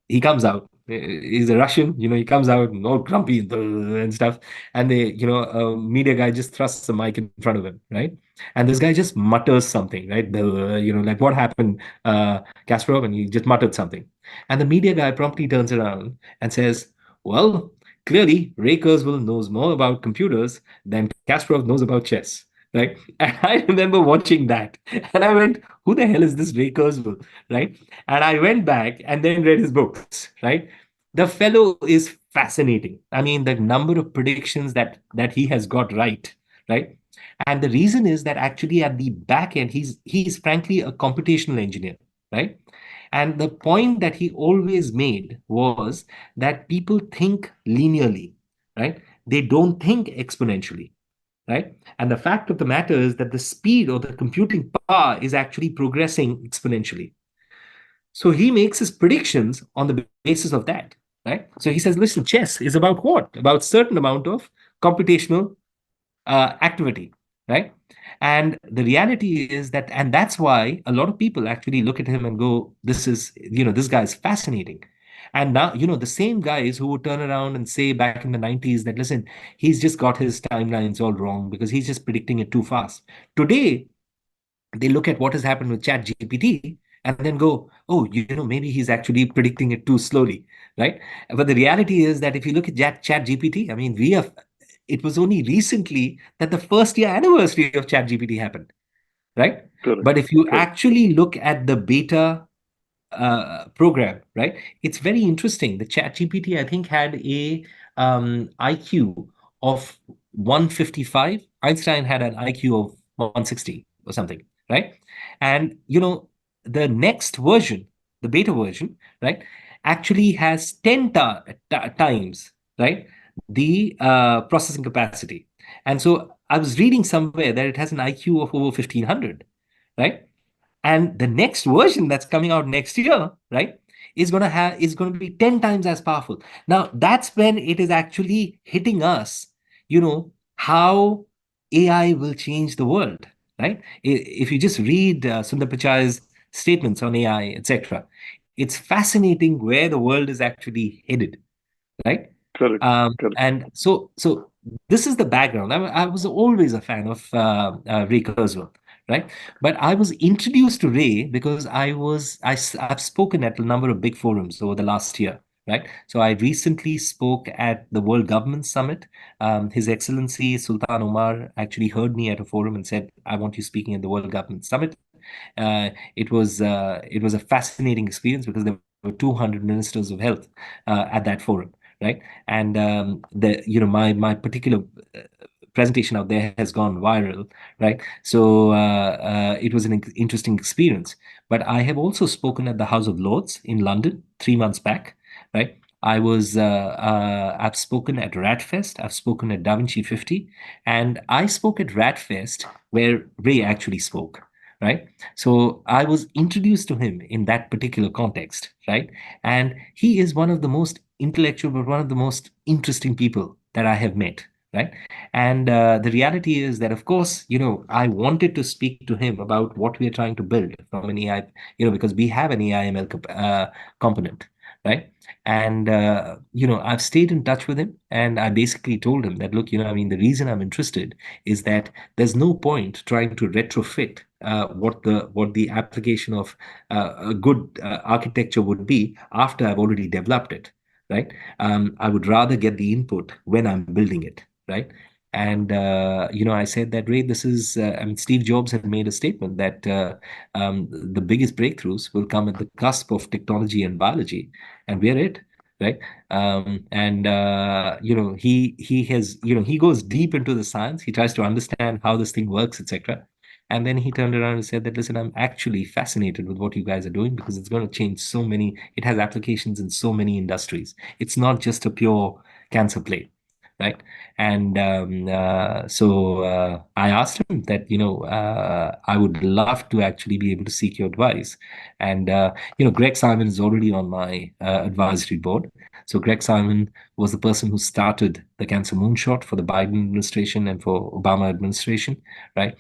Speaker 2: he comes out. He's a Russian, he comes out and all grumpy and stuff. And a media guy just thrusts the mic in front of him, right? And this guy just mutters something, right? Like what happened, Kasparov, and he just muttered something. And the media guy promptly turns around and says, "Well, clearly Ray Kurzweil knows more about computers than Kasparov knows about chess." Right? And I remember watching that, and I went, "Who the hell is this Ray Kurzweil?" Right? And I went back and then read his books. Right? The fellow is fascinating. I mean, the number of predictions that he has got right. Right? And the reason is that actually at the back end, he's frankly a computational engineer. Right? And the point that he always made was that people think linearly, right? They don't think exponentially, right? And the fact of the matter is that the speed or the computing power is actually progressing exponentially. So he makes his predictions on the basis of that, right? So he says, listen, chess is about what? About certain amount of computational activity, right? And the reality is that, and that's why a lot of people actually look at him and go, this guy is fascinating. And now, the same guys who would turn around and say back in the 90s that, listen, he's just got his timelines all wrong because he's just predicting it too fast. Today, they look at what has happened with Chat GPT and then go, oh, maybe he's actually predicting it too slowly, right? But the reality is that if you look at Chat GPT, I mean, it was only recently that the first year anniversary of Chat GPT happened, right?
Speaker 1: Correct.
Speaker 2: But if you
Speaker 1: Correct.
Speaker 2: actually look at the beta program, right? It's very interesting. The Chat GPT, I think, had a IQ of 155. Einstein had an IQ of 160 or something, right? And the next version, the beta version, right, actually has 10 times, right, the processing capacity. And so I was reading somewhere that it has an IQ of over 1500, right? And the next version that's coming out next year, right, is going to be 10 times as powerful. Now that's when it is actually hitting us, how AI will change the world, right? If you just read Sundar Pichai's statements on AI, etc., it's fascinating where the world is actually headed, right?
Speaker 1: Correct. Correct.
Speaker 2: And so this is the background. I was always a fan of Ray Kurzweil, right? But I was introduced to Ray because I've spoken at a number of big forums over the last year, right? So I recently spoke at the World Government Summit. His Excellency Sultan Omar actually heard me at a forum and said, "I want you speaking at the World Government Summit." It was a fascinating experience because there were 200 ministers of health at that forum, right? And my particular presentation out there has gone viral, right? So it was an interesting experience. But I have also spoken at the House of Lords in London 3 months back, right? I've spoken at Radfest, I've spoken at Da Vinci 50, and I spoke at Radfest where Ray actually spoke, right? So I was introduced to him in that particular context, right? And he is one of the most intellectual, but one of the most interesting people that I have met, right? And the reality is that, of course, I wanted to speak to him about what we are trying to build from an AI, because we have an AI ML component, right? And I've stayed in touch with him, and I basically told him that, look, I mean, the reason I'm interested is that there's no point trying to retrofit what the application of a good architecture would be after I've already developed it, right? I would rather get the input when I'm building it, right? And I said that, Ray, this is I mean, Steve Jobs had made a statement that the biggest breakthroughs will come at the cusp of technology and biology, and we're it, right? And he has he goes deep into the science. He tries to understand how this thing works, etc. And then he turned around and said that, listen, I'm actually fascinated with what you guys are doing because it's going to change so many, it has applications in so many industries. It's not just a pure cancer play, right? And so I asked him that, I would love to actually be able to seek your advice. And, Greg Simon is already on my advisory board. So Greg Simon was the person who started the cancer moonshot for the Biden administration and for Obama administration, right?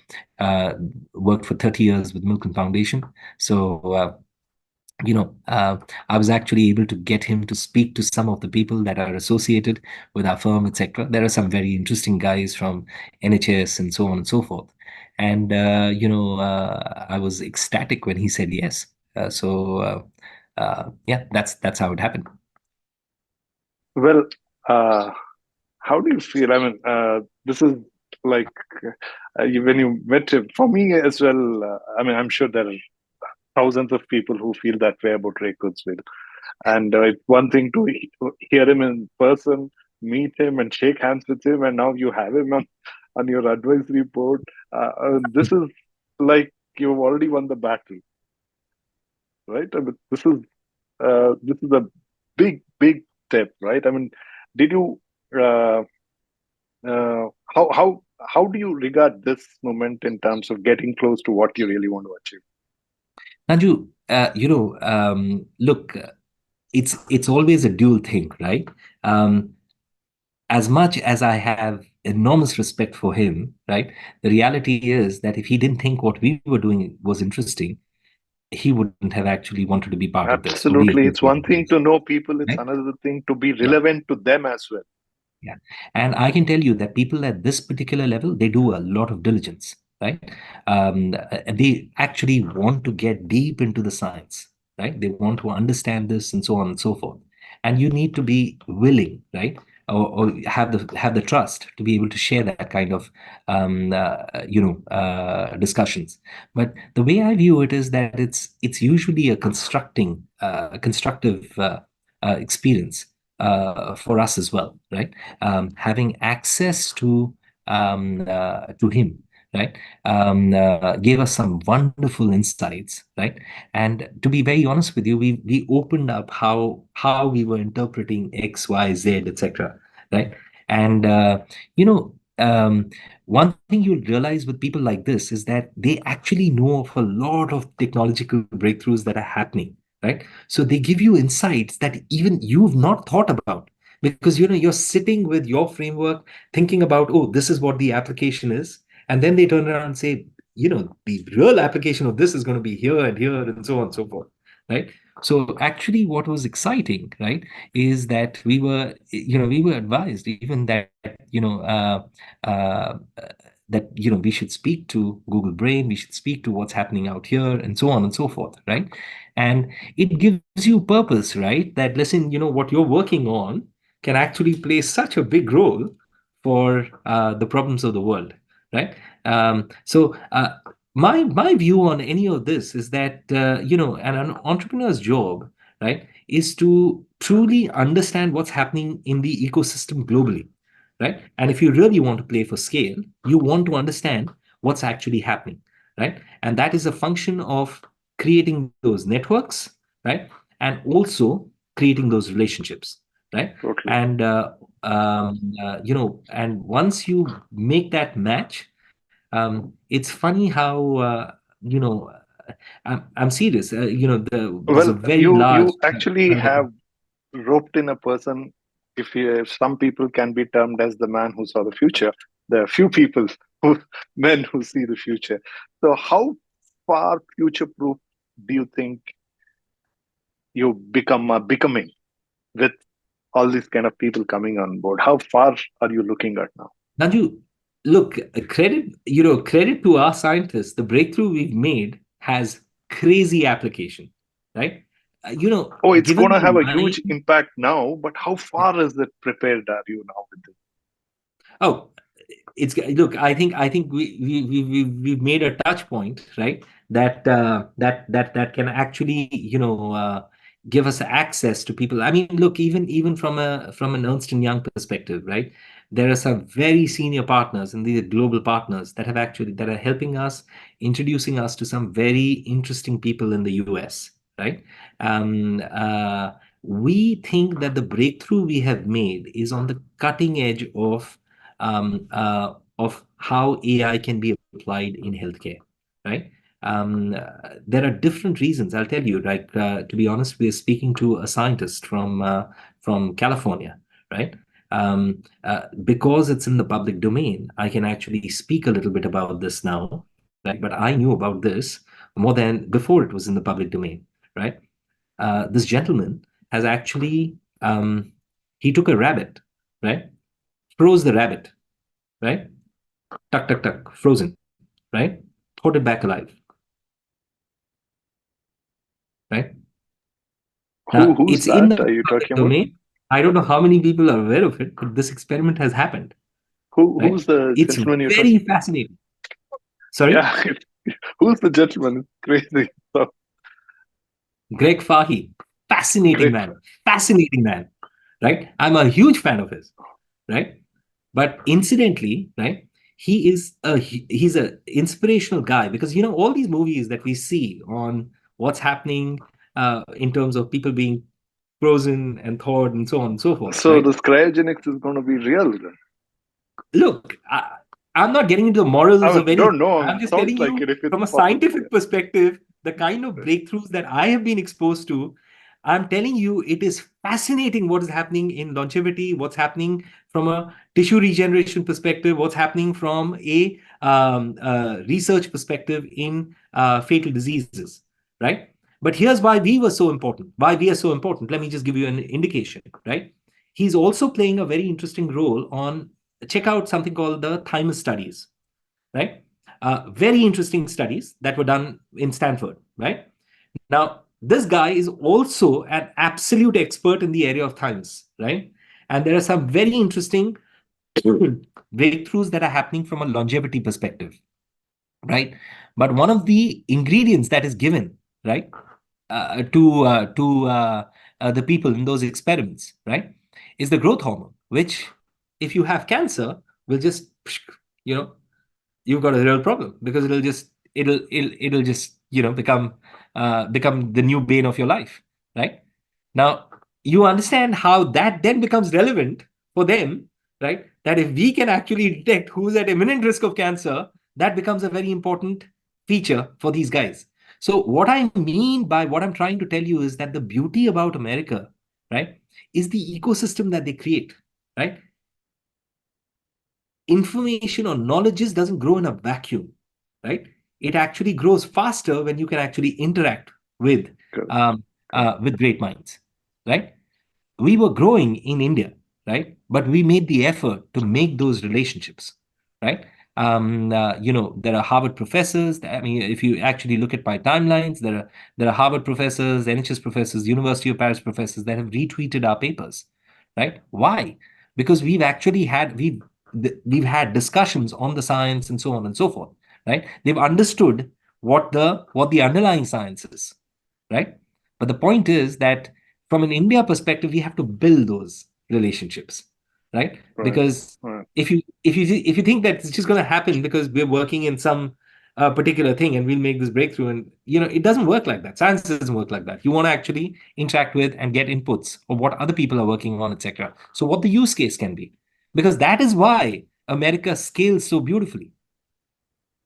Speaker 2: Worked for 30 years with Milken Foundation. So, I was actually able to get him to speak to some of the people that are associated with our firm, etc. There are some very interesting guys from NHS and so on and so forth. And, I was ecstatic when he said yes. Yeah, that's how it happened.
Speaker 1: Well, how do you feel? I mean, this is like when you met him. For me as well. I mean, I'm sure there are thousands of people who feel that way about Ray Kurzweil. And it's one thing to hear him in person, meet him, and shake hands with him, and now you have him on your advisory board. This is like you've already won the battle, right? I mean, this is a big step, right? I mean, did you uh, how do you regard this moment in terms of getting close to what you really want to achieve?
Speaker 2: Nanju, look, it's always a dual thing, right? Um, as much as I have enormous respect for him, right? The reality is that if he didn't think what we were doing was interesting, he wouldn't have actually wanted to be part of this or be
Speaker 1: Absolutely. It's one
Speaker 2: associated with
Speaker 1: thing
Speaker 2: this,
Speaker 1: to know people, it's
Speaker 2: right?
Speaker 1: another thing to be
Speaker 2: Yeah.
Speaker 1: relevant to them as well.
Speaker 2: Yeah. And I can tell you that people at this particular level, they do a lot of diligence, right? They actually want to get deep into the science, right? They want to understand this and so on and so forth. And you need to be willing, right? Or have the trust to be able to share that kind of discussions. But the way I view it is that it's usually a constructive experience for us as well, right? Having access to him, right, gave us some wonderful insights, right? And to be very honest with you, we opened up how we were interpreting X, Y, Z, etc., right? And one thing you'll realize with people like this is that they actually know of a lot of technological breakthroughs that are happening, right? So they give you insights that even you've not thought about, because you're sitting with your framework thinking about, oh, this is what the application is, and then they turn around and say, the real application of this is going to be here and here and so on and so forth, right? So actually what was exciting, right, is that we were advised even that uh, we should speak to Google Brain, we should speak to what's happening out here and so on and so forth, right? And it gives you purpose, right? That, listen, what you're working on can actually play such a big role for the problems of the world, right? So my view on any of this is that an entrepreneur's job, right, is to truly understand what's happening in the ecosystem globally, right? And if you really want to play for scale, you want to understand what's actually happening, right? And that is a function of creating those networks, right? And also creating those relationships, right?
Speaker 1: Totally.
Speaker 2: And once you make that match, it's funny how I'm serious. There's a
Speaker 1: Well,
Speaker 2: very large
Speaker 1: you actually
Speaker 2: private.
Speaker 1: have roped in a person. If some people can be termed as the man who saw the future, there are few people who men who see the future. So, how far future proof do you think you becoming with all these kind of people coming on board? How far are you looking at now?
Speaker 2: Nanju, look, credit to our scientists. The breakthrough we've made has crazy application, right?
Speaker 1: Oh, it's
Speaker 2: Given
Speaker 1: going to
Speaker 2: the
Speaker 1: have a
Speaker 2: line.
Speaker 1: huge impact now, but how far is it prepared are you now with this?
Speaker 2: Oh, it's look. I think we've made a touch point, right? That can actually give us access to people. I mean, look, even from an Ernst and Young perspective, right? There are some very senior partners and these are global partners that are helping us, introducing us to some very interesting people in the US, right? We think that the breakthrough we have made is on the cutting edge of how AI can be applied in healthcare, right? There are different reasons. I'll tell you, like to be honest, we're speaking to a scientist from California, right? Because it's in the public domain, I can actually speak a little bit about this now, right? But I knew about this more than before it was in the public domain, right? This gentleman has actually he took a rabbit, right? Froze the rabbit, right? Tuck, tuck, tuck, frozen, right? Thought it back alive, right?
Speaker 1: Who's
Speaker 2: It's in
Speaker 1: that
Speaker 2: the
Speaker 1: are you
Speaker 2: public
Speaker 1: talking about?
Speaker 2: domain. I don't know how many people are aware of it, but this experiment has happened,
Speaker 1: Who's
Speaker 2: right?
Speaker 1: the
Speaker 2: It's
Speaker 1: gentleman you're
Speaker 2: very
Speaker 1: talking?
Speaker 2: fascinating. Sorry?
Speaker 1: Yeah, who's the gentleman? It's crazy. So
Speaker 2: Greg Fahy,
Speaker 1: great.
Speaker 2: fascinating man, right? I'm a huge fan of his, right? But incidentally, right, he's a inspirational guy because all these movies that we see on what's happening in terms of people being frozen and thawed and so on and so forth,
Speaker 1: So
Speaker 2: right?
Speaker 1: this cryogenics is going to be real then?
Speaker 2: Look, I'm not getting into the morals
Speaker 1: I
Speaker 2: of
Speaker 1: mean,
Speaker 2: anything.
Speaker 1: don't know.
Speaker 2: I'm
Speaker 1: It
Speaker 2: just
Speaker 1: sounds
Speaker 2: telling
Speaker 1: like
Speaker 2: you
Speaker 1: it if it's
Speaker 2: from a
Speaker 1: possible.
Speaker 2: scientific perspective, the kind of
Speaker 1: Yeah.
Speaker 2: breakthroughs that I have been exposed to, I'm telling you, it is fascinating what is happening in longevity, what's happening from a tissue regeneration perspective, what's happening from a research perspective in fatal diseases, right? But here's why we were so important. Why we are so important. Let me just give you an indication, right? He's also playing a very interesting role on, check out something called the thymus studies, right? Very interesting studies that were done in Stanford, right? Now, this guy is also an absolute expert in the area of thymus, right? And there are some very interesting breakthroughs that are happening from a longevity perspective, right? But one of the ingredients that is given, right, to the people in those experiments, right, is the growth hormone, which, if you have cancer, will just, you know, you've got a real problem, because it'll just become the new bane of your life, right? Now, you understand how that then becomes relevant for them, right? That if we can actually detect who's at imminent risk of cancer, that becomes a very important feature for these guys. So what I mean by what I'm trying to tell you is that the beauty about America, right, is the ecosystem that they create, right? Information or knowledge just doesn't grow in a vacuum, right? It actually grows faster when you can actually interact with
Speaker 1: Correct.
Speaker 2: um,
Speaker 1: Correct.
Speaker 2: with great minds, right? We were growing in India, right? But we made the effort to make those relationships, right? There are Harvard professors. I mean, if you actually look at my timelines, there are Harvard professors, NHS professors, University of Paris professors that have retweeted our papers, right? Why? Because we've had discussions on the science and so on and so forth, right? They've understood what the underlying science is, right? But the point is that from an India perspective, we have to build those relationships, right?
Speaker 1: Right.
Speaker 2: Because
Speaker 1: Right.
Speaker 2: if you think that it's just going to happen because we're working in some particular thing and we'll make this breakthrough, and it doesn't work like that. Science doesn't work like that. You want to actually interact with and get inputs of what other people are working on, etc. So what the use case can be, because that is why America scales so beautifully,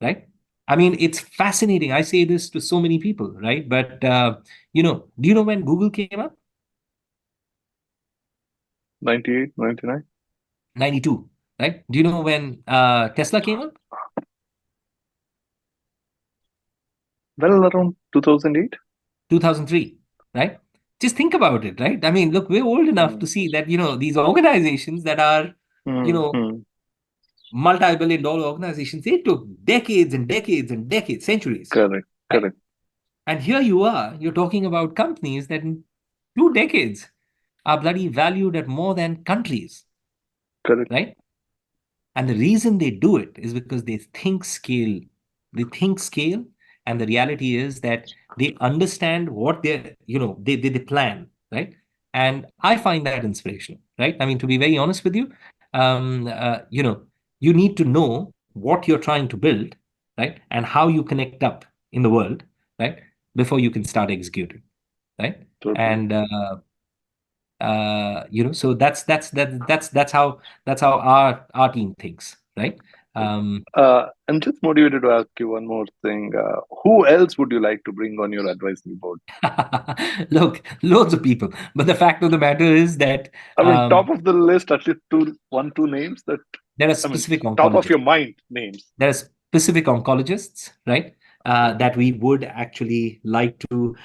Speaker 2: right? I mean, it's fascinating. I say this to so many people, right? But do you know when Google came up?
Speaker 1: 98, 99.
Speaker 2: 92, right? Do you know when Tesla came up?
Speaker 1: Well, around 2008.
Speaker 2: 2003, right? Just think about it, right? I mean, look, we're old enough to
Speaker 1: Hmm.
Speaker 2: see that, these organizations that are, you
Speaker 1: Hmm.
Speaker 2: know,
Speaker 1: Hmm.
Speaker 2: multi-billion dollar organizations, they took decades and decades and decades, centuries,
Speaker 1: Correct.
Speaker 2: right?
Speaker 1: Correct.
Speaker 2: And here you are, you're talking about companies that in 2 decades are bloody valued at more than countries,
Speaker 1: Correct.
Speaker 2: right? And the reason they do it is because they think scale. They think scale, and the reality is that they understand what they plan, right? And I find that inspirational, right? I mean, to be very honest with you, you need to know what you're trying to build, right? And how you connect up in the world, right? Before you can start executing, right?
Speaker 1: Totally.
Speaker 2: And so that's how our team thinks, right? um
Speaker 1: I'm just motivated to ask you one more thing. Who else would you like to bring on your advisory board?
Speaker 2: Look, loads of people, but the fact of the matter is that
Speaker 1: I mean,
Speaker 2: um
Speaker 1: top of the list, at least two names that,
Speaker 2: there are
Speaker 1: I mean,
Speaker 2: specific
Speaker 1: top of
Speaker 2: oncologists.
Speaker 1: your mind names.
Speaker 2: There are specific oncologists, right?
Speaker 1: Hmm.
Speaker 2: That we would actually like to,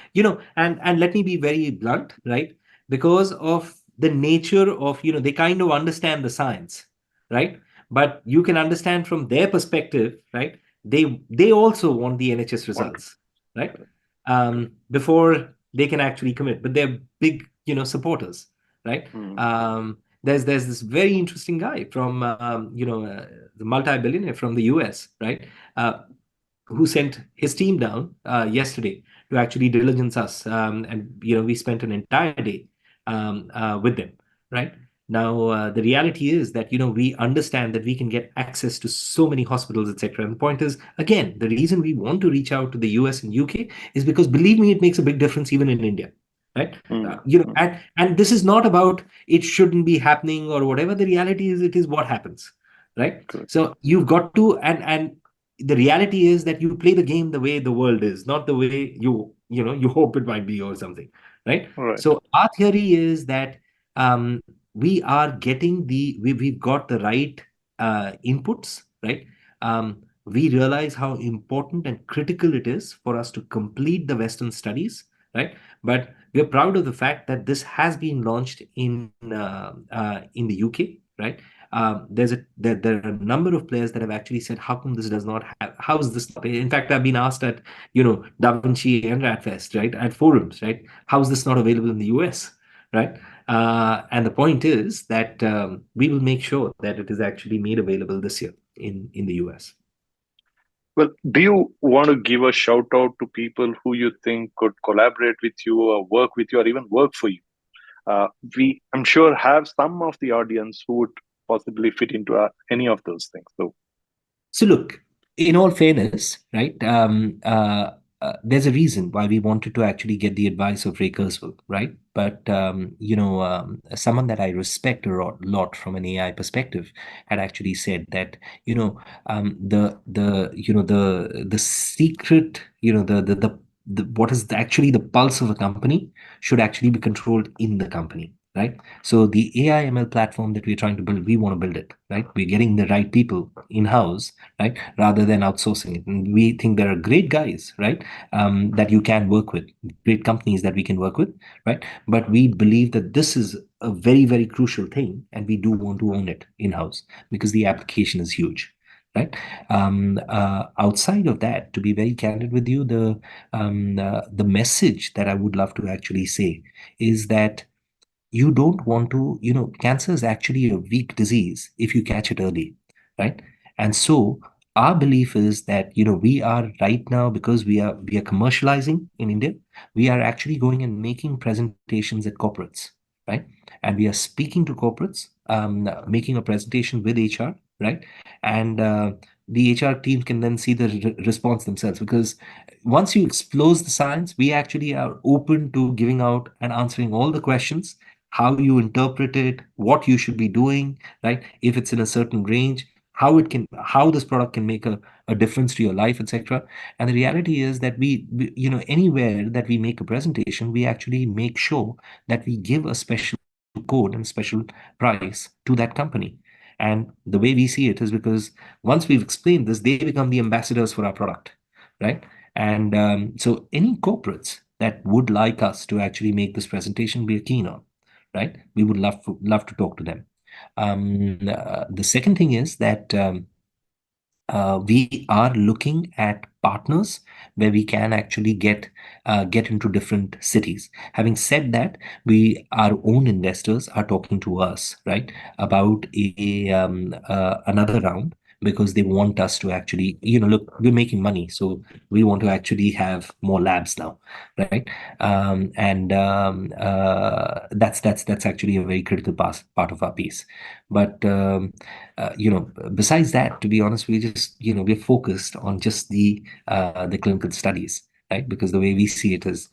Speaker 2: and let me be very blunt, right? Because of the nature of, they kind of understand the science, right? But you can understand from their perspective, right? They also want the NHS
Speaker 1: Want
Speaker 2: results, right?
Speaker 1: correct, correct.
Speaker 2: Before they can actually commit, but they're big, supporters, right?
Speaker 1: Hmm.
Speaker 2: There's this very interesting guy from the multi-billionaire from the US, right? Uh, who sent his team down yesterday to actually diligence us, and we spent an entire day with them, right? Now, the reality is that we understand that we can get access to so many hospitals, etc. And the point is, again, the reason we want to reach out to the US and UK is because, believe me, it makes a big difference even in India, right?
Speaker 1: Hmm. Hmm.
Speaker 2: And this is not about it shouldn't be happening or whatever. The reality is, it is what happens, right?
Speaker 1: Correct.
Speaker 2: So you've got to, and the reality is that you play the game the way the world is, not the way you hope it might be or something, right?
Speaker 1: All right.
Speaker 2: So our theory is that we are getting we've got the right inputs, right? we realize how important and critical it is for us to complete the Western studies, right? But we're proud of the fact that this has been launched in the UK, right? There are a number of players that have actually said, how come this does not have? How is this not? In fact, I've been asked at Da Vinci and Radfest, right, at forums, right? How is this not available in the US, right? And the point is that we will make sure that it is actually made available this year in the US.
Speaker 1: Well, do you want to give a shout out to people who you think could collaborate with you or work with you or even work for you? I'm sure, have some of the audience who would possibly fit into any of those things. So,
Speaker 2: So look, in all fairness, right? There's a reason why we wanted to actually get the advice of Ray Kurzweil, right? But someone that I respect a lot from an AI perspective had actually said that the secret, what is actually the pulse of a company should actually be controlled in the company, right? So the AI ML platform that we're trying to build, we want to build it, right? We're getting the right people in house, right, rather than outsourcing it. And we think there are great guys, right, that you can work with, great companies that we can work with, right? But we believe that this is a very, very crucial thing, and we do want to own it in house because the application is huge. Right. Outside of that, to be very candid with you, the message that I would love to actually say is that you don't want to, cancer is actually a weak disease if you catch it early, right? And so our belief is that, we are right now, because we are commercializing in India, we are actually going and making presentations at corporates, right? And we are speaking to corporates, making a presentation with HR, right? And the HR team can then see the response themselves, because once you expose the science, we actually are open to giving out and answering all the questions, how you interpret it, what you should be doing, right? If it's in a certain range, how this product can make a difference to your life, etc. And the reality is that anywhere that we make a presentation, we actually make sure that we give a special code and special price to that company. And the way we see it is because once we've explained this, they become the ambassadors for our product, right? And so any corporates that would like us to actually make this presentation, we are keen on, right? We would love to talk to them. The second thing is that we are looking at partners where we can actually get into different cities. Having said that, our own investors are talking to us, right, about another round, because they want us to actually, look, we're making money, so we want to actually have more labs now, right? And that's actually a very critical part of our piece. But besides that, to be honest, we're focused on just the clinical studies, right? Because the way we see it is,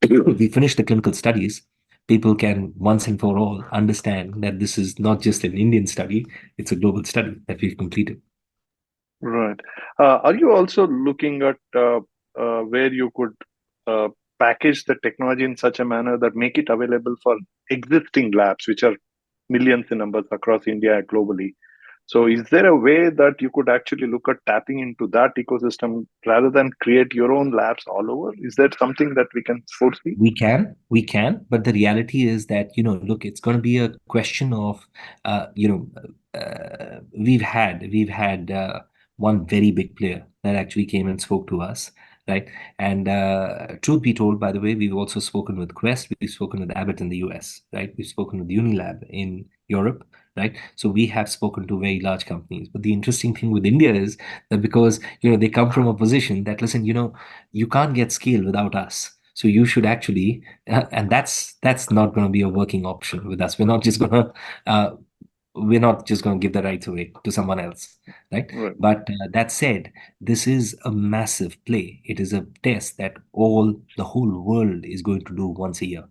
Speaker 2: we finish the clinical studies, people can once and for all understand that this is not just an Indian study, it's a global study that we've completed.
Speaker 1: right. Are you also looking at where you could uh, package the technology in such a manner that make it available for existing labs, which are millions in numbers across India and globally? So, is there a way that you could actually look at tapping into that ecosystem rather than create your own labs all over? Is that something that we can foresee?
Speaker 2: We can, but the reality is that, look, it's going to be a question of, we've had one very big player that actually came and spoke to us, right? And truth be told, by the way, we've also spoken with Quest, we've spoken with Abbott in the US, right? We've spoken with Unilab in Europe, right? So we have spoken to very large companies. But the interesting thing with India is that, because, they come from a position that, listen, you can't get scale without us. So you should actually, and that's not going to be a working option with us. We're not just going to give the rights away to someone else, right?
Speaker 1: Right.
Speaker 2: But that said, this is a massive play. It is a test that the whole world is going to do once a year,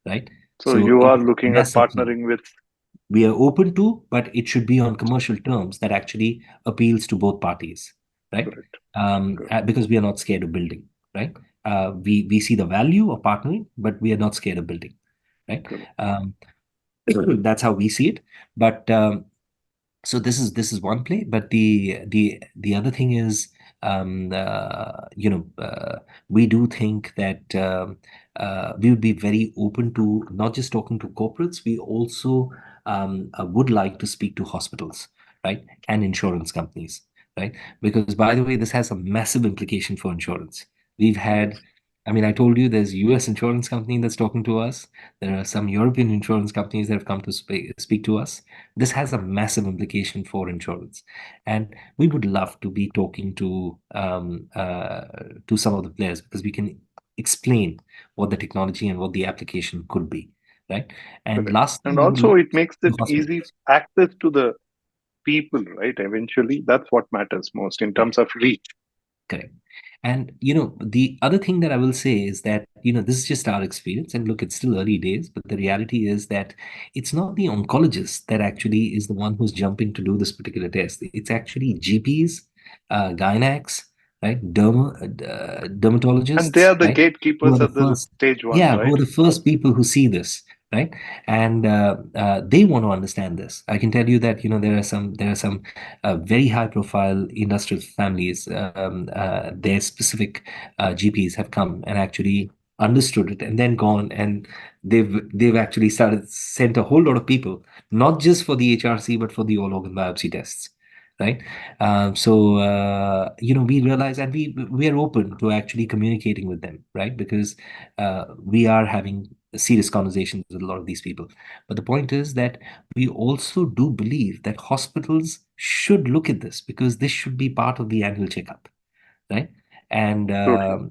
Speaker 2: right?
Speaker 1: So,
Speaker 2: So
Speaker 1: you
Speaker 2: it
Speaker 1: are
Speaker 2: is a
Speaker 1: looking at
Speaker 2: massive play.
Speaker 1: partnering with.
Speaker 2: We are open to, but it should be on commercial terms that actually appeals to both parties, right?
Speaker 1: Correct.
Speaker 2: Because we are not scared of building, right? We see the value of partnering, but we are not scared of building, right?
Speaker 1: Correct.
Speaker 2: Um, that's how we see it. But So this is one play, but the other thing is, you know, we do think that we would be very open to not just talking to corporates. We also would like to speak to hospitals, right, and insurance companies, right? Because by the way, this has a massive implication for insurance. We've had, I mean, I told you there's US insurance company that's talking to us. There are some European insurance companies that have come to speak to us. This has a massive implication for insurance, and we would love to be talking to some of the players because we can explain what the technology and what the application could be, right? And
Speaker 1: Correct.
Speaker 2: lastly,
Speaker 1: And
Speaker 2: we would
Speaker 1: also,
Speaker 2: love
Speaker 1: it makes
Speaker 2: to
Speaker 1: it easy
Speaker 2: hospitals.
Speaker 1: access to the people, right? Eventually, that's what matters most in terms of reach.
Speaker 2: Correct. And the other thing that I will say is that, this is just our experience. And look, it's still early days, but the reality is that it's not the oncologist that actually is the one who's jumping to do this particular test. It's actually GPs, gynacs, right?
Speaker 1: And they
Speaker 2: Dermatologists,
Speaker 1: are the
Speaker 2: right? Who
Speaker 1: gatekeepers
Speaker 2: are the
Speaker 1: at the
Speaker 2: first,
Speaker 1: stage one,
Speaker 2: yeah, who
Speaker 1: right?
Speaker 2: are the first people who see this, right? And they want to understand this. I can tell you that, there are some very high profile industrial families, their specific GPs have come and actually understood it and then gone, and they've actually started sent a whole lot of people, not just for the HRC but for the all organ biopsy tests, right? So we realize, and we are open to actually communicating with them, right? Because we are having serious conversations with a lot of these people. But the point is that we also do believe that hospitals should look at this because this should be part of the annual checkup, right? And
Speaker 1: Totally.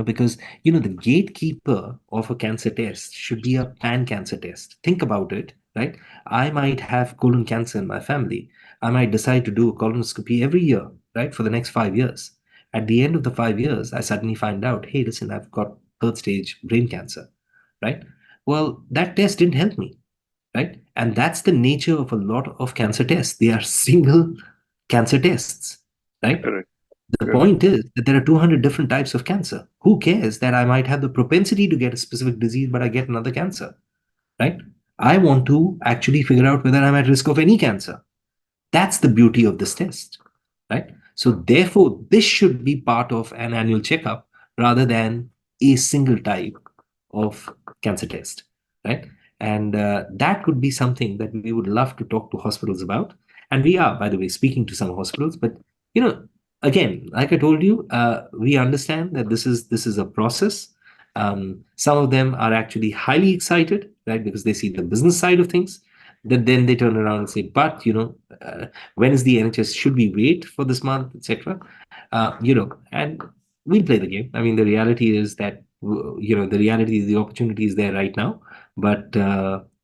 Speaker 2: because the gatekeeper of a cancer test should be a pan cancer test. Think about it, right? I might have colon cancer in my family. I might decide to do a colonoscopy every year, right, for the next 5 years. At the end of the 5 years, I suddenly find out, hey, listen, I've got third stage brain cancer, right? Well, that test didn't help me, right? And that's the nature of a lot of cancer tests. They are single cancer tests, right?
Speaker 1: Correct.
Speaker 2: The
Speaker 1: Correct.
Speaker 2: point is that there are 200 different types of cancer. Who cares that I might have the propensity to get a specific disease, but I get another cancer, right? I want to actually figure out whether I'm at risk of any cancer. That's the beauty of this test, right? So therefore, this should be part of an annual checkup rather than a single type of cancer test, right? And that could be something that we would love to talk to hospitals about. And we are, by the way, speaking to some hospitals. But you know, again, like I told you, we understand that this is a process. Some of them are actually highly excited, right, because they see the business side of things. That then they turn around and say, but when is the NHS? Should we wait for this month, etc.? And we'll play the game. I mean, the reality is that the reality is the opportunity is there right now, but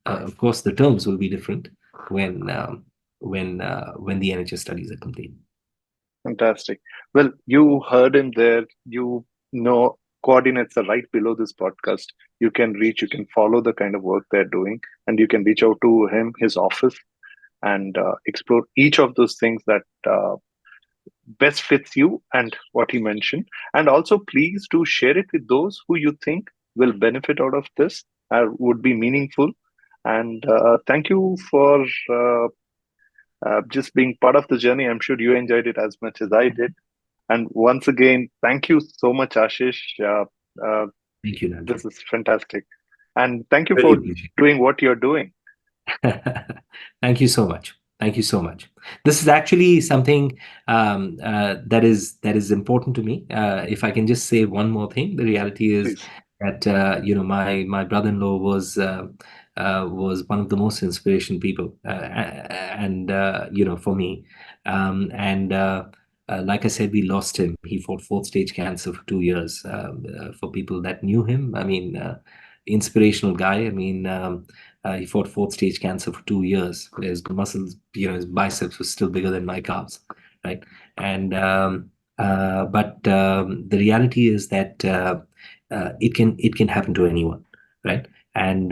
Speaker 2: of course the terms will be different when when the NHS studies are complete.
Speaker 1: Fantastic. Well, you heard him there. You know, coordinates are right below this podcast. You can reach, you can follow the kind of work they're doing, and you can reach out to him, his office, and explore each of those things that best fits you and what he mentioned. And also, please do share it with those who you think will benefit out of this, would be meaningful. And thank you for just being part of the journey. I'm sure you enjoyed it as much as I did. And once again, thank you so much, Ashish. Uh,
Speaker 2: Thank you, Nandri.
Speaker 1: this is fantastic. And thank you
Speaker 2: Really
Speaker 1: for
Speaker 2: appreciate
Speaker 1: doing what you're doing.
Speaker 2: Thank you so much. Thank you so much. This is actually something that is important to me. If I can just say one more thing, the reality is
Speaker 1: Please.
Speaker 2: that my brother-in-law was one of the most inspirational people, and for me, and like I said, we lost him. He fought fourth stage cancer for 2 years. For people that knew him, I mean, inspirational guy. I mean. He fought fourth stage cancer for 2 years. His muscles, his biceps was still bigger than my calves, right? And but the reality is that it can happen to anyone, right? And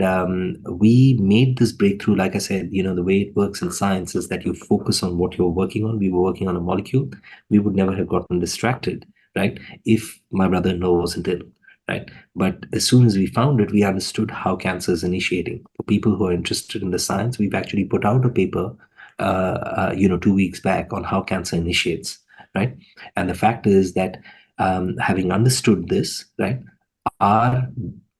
Speaker 2: we made this breakthrough. Like I said, the way it works in science is that you focus on what you're working on. We were working on a molecule. We would never have gotten distracted, right? If my brother-in-law wasn't ill, right? But as soon as we found it, we understood how cancer is initiating. For people who are interested in the science, we've actually put out a paper 2 weeks back on how cancer initiates, right? And the fact is that having understood this, right, our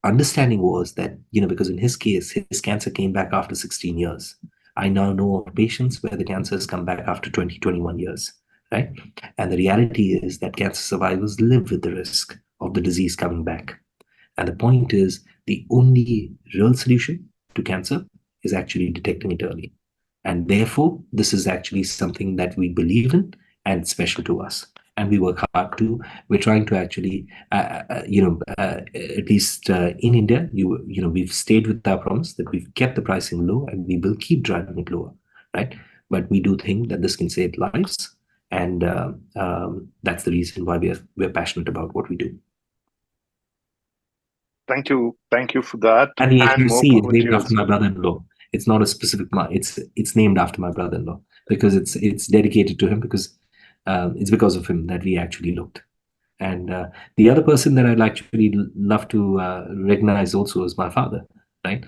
Speaker 2: understanding was that, because in his case, his cancer came back after 16 years. I now know of patients where the cancer has come back after 20, 21 years, right? And the reality is that cancer survivors live with the risk of the disease coming back. And the point is, the only real solution to cancer is actually detecting it early. And therefore, this is actually something that we believe in and it's special to us. And we work hard to, we're trying to actually, at least in India, we've stayed with our promise that we've kept the pricing low and we will keep driving it lower, right? But we do think that this can save lives. And that's the reason why we're passionate about what we do.
Speaker 1: Thank you for that,
Speaker 2: And the
Speaker 1: and more
Speaker 2: HUC is
Speaker 1: power to
Speaker 2: named
Speaker 1: you
Speaker 2: after
Speaker 1: as
Speaker 2: my
Speaker 1: well.
Speaker 2: brother-in-law. It's not a specific. It's named after my brother-in-law because it's dedicated to him because it's because of him that we actually looked. And the other person that I'd actually love to recognize also is my father, right?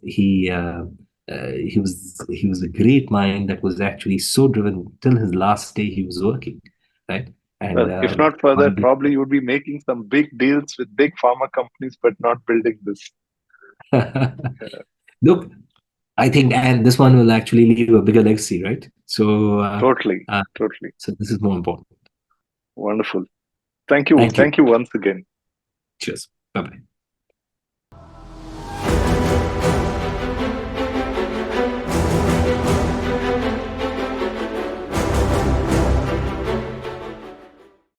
Speaker 2: He was a great mind that was actually so driven till his last day. He was working, right? And
Speaker 1: Well, if not for that, probably you would be making some big deals with big pharma companies, but not building this.
Speaker 2: look, I think, and this one will actually leave a bigger legacy, right? So,
Speaker 1: Totally,
Speaker 2: uh,
Speaker 1: totally.
Speaker 2: so this is more important.
Speaker 1: Wonderful.
Speaker 2: Thank you.
Speaker 1: Thank you once again.
Speaker 2: Cheers. Bye bye.